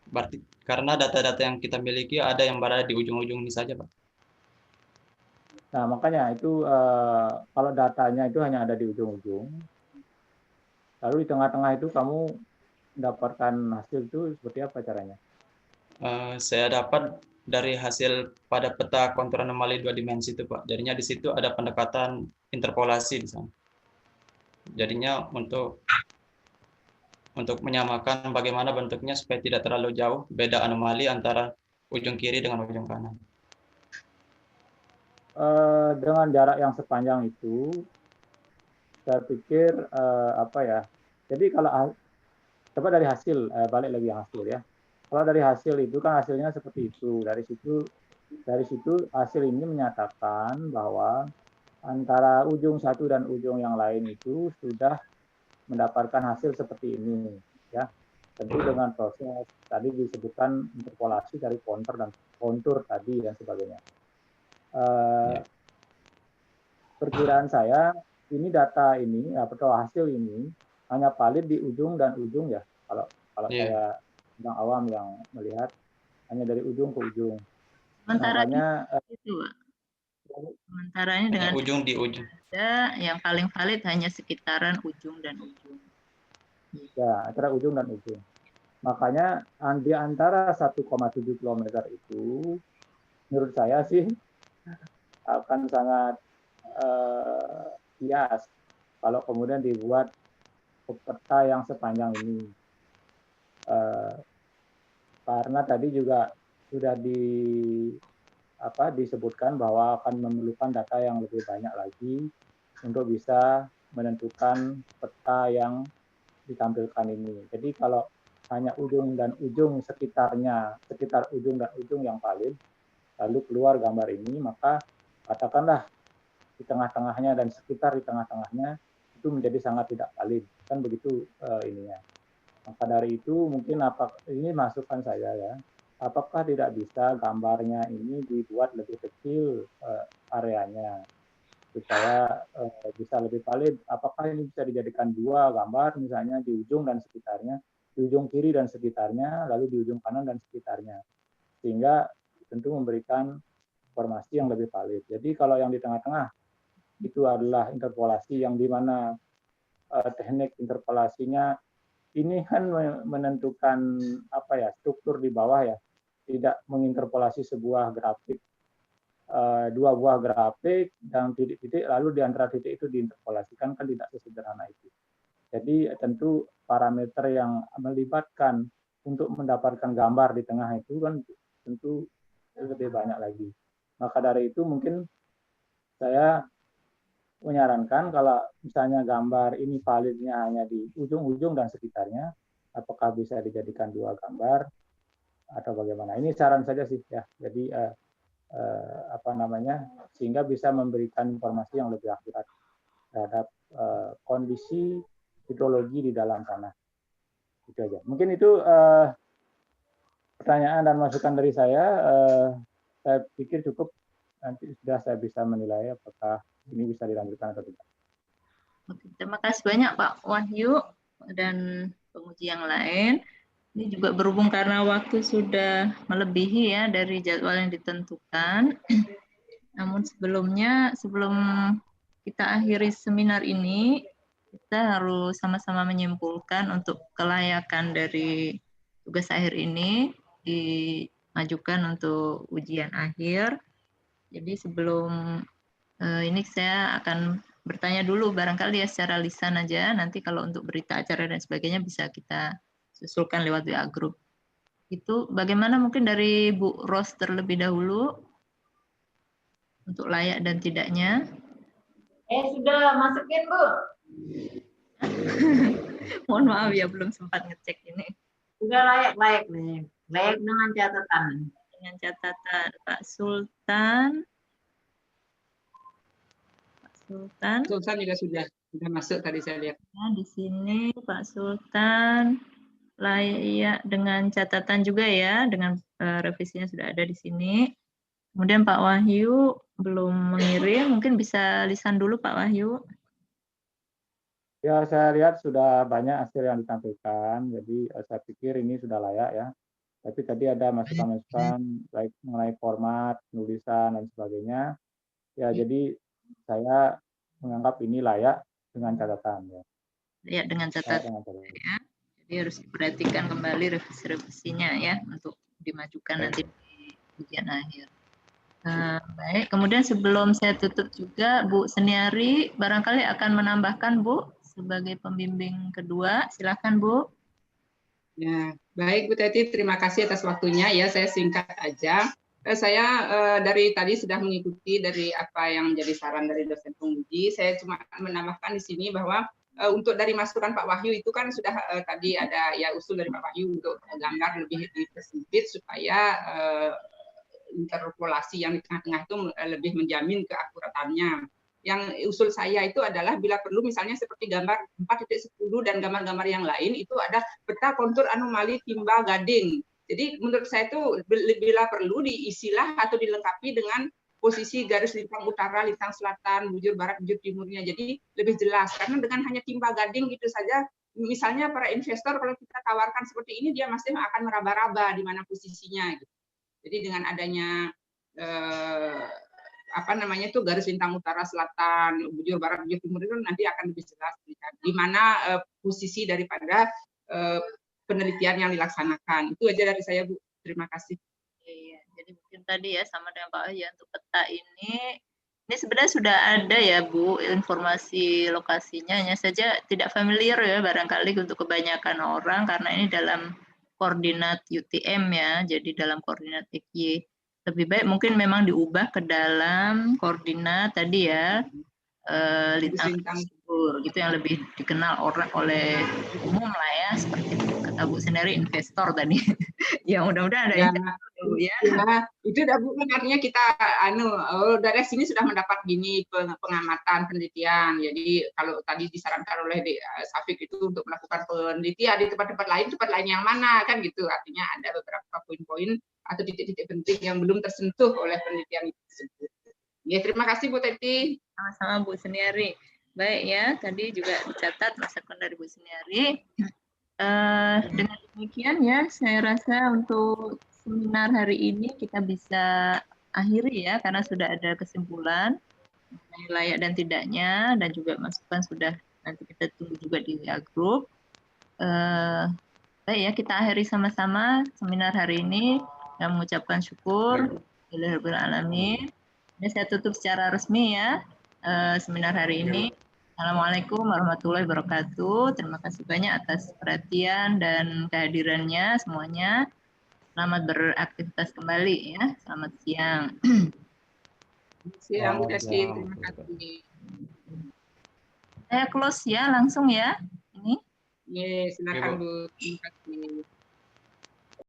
Berarti karena data-data yang kita miliki ada yang berada di ujung-ujung ini saja Pak. Nah, makanya itu kalau datanya itu hanya ada di ujung-ujung, lalu di tengah-tengah itu kamu mendapatkan hasil itu seperti apa caranya? Saya dapat dari hasil pada peta kontur anomali 2 dimensi itu Pak. Jadinya di situ ada pendekatan interpolasi di sana. Jadinya untuk menyamakan bagaimana bentuknya supaya tidak terlalu jauh beda anomali antara ujung kiri dengan ujung kanan. Dengan jarak yang sepanjang itu, saya pikir apa ya? Jadi kalau coba dari hasil, balik lagi hasil ya. Kalau dari hasil itu kan hasilnya seperti itu. Dari situ hasil ini menyatakan bahwa antara ujung satu dan ujung yang lain itu sudah mendapatkan hasil seperti ini, ya. Tentu dengan proses tadi disebutkan interpolasi dari kontur tadi dan sebagainya. Perkiraan saya ini data ini atau hasil ini hanya valid di ujung dan ujung ya. Kalau saya orang awam yang melihat hanya dari ujung ke ujung. Sementaranya itu, Pak. Sementaranya dengan ujung di ujung. Ada yang paling valid hanya sekitaran ujung dan ujung. Ya, antara ujung dan ujung. Makanya di antara 1,7 km itu menurut saya sih akan sangat bias kalau kemudian dibuat peta yang sepanjang ini. Karena tadi juga sudah disebutkan bahwa akan memerlukan data yang lebih banyak lagi untuk bisa menentukan peta yang ditampilkan ini. Jadi kalau hanya ujung dan ujung sekitar ujung dan ujung yang valid, lalu keluar gambar ini, maka katakanlah di tengah-tengahnya dan sekitar di tengah-tengahnya itu menjadi sangat tidak valid, kan begitu ininya. Maka dari itu mungkin ini masukan saya ya, apakah tidak bisa gambarnya ini dibuat lebih kecil areanya supaya bisa lebih valid. Apakah ini bisa dijadikan 2 gambar misalnya di ujung dan sekitarnya, di ujung kiri dan sekitarnya, lalu di ujung kanan dan sekitarnya, sehingga tentu memberikan informasi yang lebih valid. Jadi kalau yang di tengah-tengah itu adalah interpolasi yang dimana teknik interpolasinya ini kan menentukan struktur di bawah ya, tidak menginterpolasi sebuah grafik, 2 buah grafik dan titik-titik lalu di antara titik itu diinterpolasikan, kan tidak sesederhana itu. Jadi tentu parameter yang melibatkan untuk mendapatkan gambar di tengah itu kan tentu lebih banyak lagi. Maka dari itu mungkin saya menyarankan kalau misalnya gambar ini validnya hanya di ujung-ujung dan sekitarnya, apakah bisa dijadikan 2 gambar atau bagaimana? Ini saran saja sih ya. Jadi sehingga bisa memberikan informasi yang lebih akurat terhadap kondisi hidrologi di dalam tanah. Itu aja. Mungkin itu pertanyaan dan masukan dari saya. Saya pikir cukup. Nanti sudah saya bisa menilai apakah ini bisa dilanjutkan atau tidak. Oke, terima kasih banyak Pak Wahyu dan penguji yang lain. Ini juga berhubung karena waktu sudah melebihi ya dari jadwal yang ditentukan. Namun sebelum kita akhiri seminar ini, kita harus sama-sama menyimpulkan untuk kelayakan dari tugas akhir ini dimajukan untuk ujian akhir. Jadi sebelum ini saya akan bertanya dulu barangkali ya secara lisan aja, nanti kalau untuk berita acara dan sebagainya bisa kita susulkan lewat WA Group. Itu bagaimana mungkin dari Bu Ros terlebih dahulu untuk layak dan tidaknya. Sudah masukin Bu. Mohon maaf ya belum sempat ngecek ini. Sudah layak nih. Layak dengan catatan. Dengan catatan Pak Sultan. Sultan juga sudah masuk tadi saya lihat. Nah, di sini Pak Sultan layak dengan catatan juga ya, dengan revisinya sudah ada di sini. Kemudian Pak Wahyu belum mengirim, mungkin bisa lisan dulu Pak Wahyu. Ya, saya lihat sudah banyak hasil yang ditampilkan, jadi saya pikir ini sudah layak ya. Tapi tadi ada masukan-masukan baik mengenai format, penulisan dan sebagainya. Ya, jadi saya menganggap ini layak dengan catatan ya. Layak dengan catatan. Ya. Jadi harus diperhatikan kembali revisi-revisinya ya untuk dimajukan nanti di ujian akhir. Baik, kemudian sebelum saya tutup juga Bu Seniari barangkali akan menambahkan Bu sebagai pembimbing kedua. Silakan Bu. Ya, baik Bu Teti, terima kasih atas waktunya ya. Saya singkat aja. Saya dari tadi sudah mengikuti dari apa yang menjadi saran dari dosen penguji. Saya cuma menambahkan di sini bahwa untuk dari masukan Pak Wahyu itu kan sudah tadi ada ya usul dari Pak Wahyu untuk gambar lebih dipersempit supaya interpolasi yang di tengah-tengah itu lebih menjamin keakuratannya. Yang usul saya itu adalah bila perlu misalnya seperti gambar 4.10 dan gambar-gambar yang lain itu ada peta kontur anomali timba gading. Jadi menurut saya itu bila perlu diisilah atau dilengkapi dengan posisi garis lintang utara, lintang selatan, bujur barat, bujur timurnya. Jadi lebih jelas karena dengan hanya timba gading gitu saja misalnya para investor kalau kita tawarkan seperti ini dia masih akan meraba-raba di mana posisinya gitu. Jadi dengan adanya garis lintang utara, selatan, bujur barat, bujur timur itu nanti akan lebih jelas di mana posisi daripada penelitian yang dilaksanakan. Itu aja dari saya Bu. Terima kasih. Iya, jadi mungkin tadi ya sama dengan Pak Wahyu untuk peta ini sebenarnya sudah ada ya Bu informasi lokasinya, hanya saja tidak familiar ya barangkali untuk kebanyakan orang karena ini dalam koordinat UTM ya, jadi dalam koordinat EKY. Lebih baik mungkin memang diubah ke dalam koordinat tadi ya, lintang subur, gitu yang lebih dikenal oleh umum lah ya, seperti kata Bu sendiri investor tadi. Ya mudah-mudahan ada ya, investor ya. Itu udah bukan artinya kita dari sini sudah mendapat gini pengamatan penelitian. Jadi kalau tadi disarankan oleh Safik itu untuk melakukan penelitian di tempat-tempat lain yang mana kan gitu. Artinya ada beberapa poin-poin atau titik-titik penting yang belum tersentuh oleh penelitian itu tersebut. Ya, terima kasih Bu Teti. Sama-sama Bu Seniari. Baik ya, tadi juga dicatat masukan dari Bu Seniari. Dengan demikian ya, saya rasa untuk seminar hari ini kita bisa akhiri ya, karena sudah ada kesimpulan mengenai layak dan tidaknya, dan juga masukan sudah nanti kita tunggu juga di WA Group. Baik ya, kita akhiri sama-sama seminar hari ini. Saya mengucapkan syukur Alhamdulillahirabbil alamin. Ini saya tutup secara resmi ya seminar hari ini. Assalamualaikum warahmatullahi wabarakatuh. Terima kasih banyak atas perhatian dan kehadirannya semuanya. Selamat beraktivitas kembali ya. Selamat siang. Siang Bu Teti, terima kasih. Saya close ya, langsung ya. Ini. Silakan Bu. Terima kasih.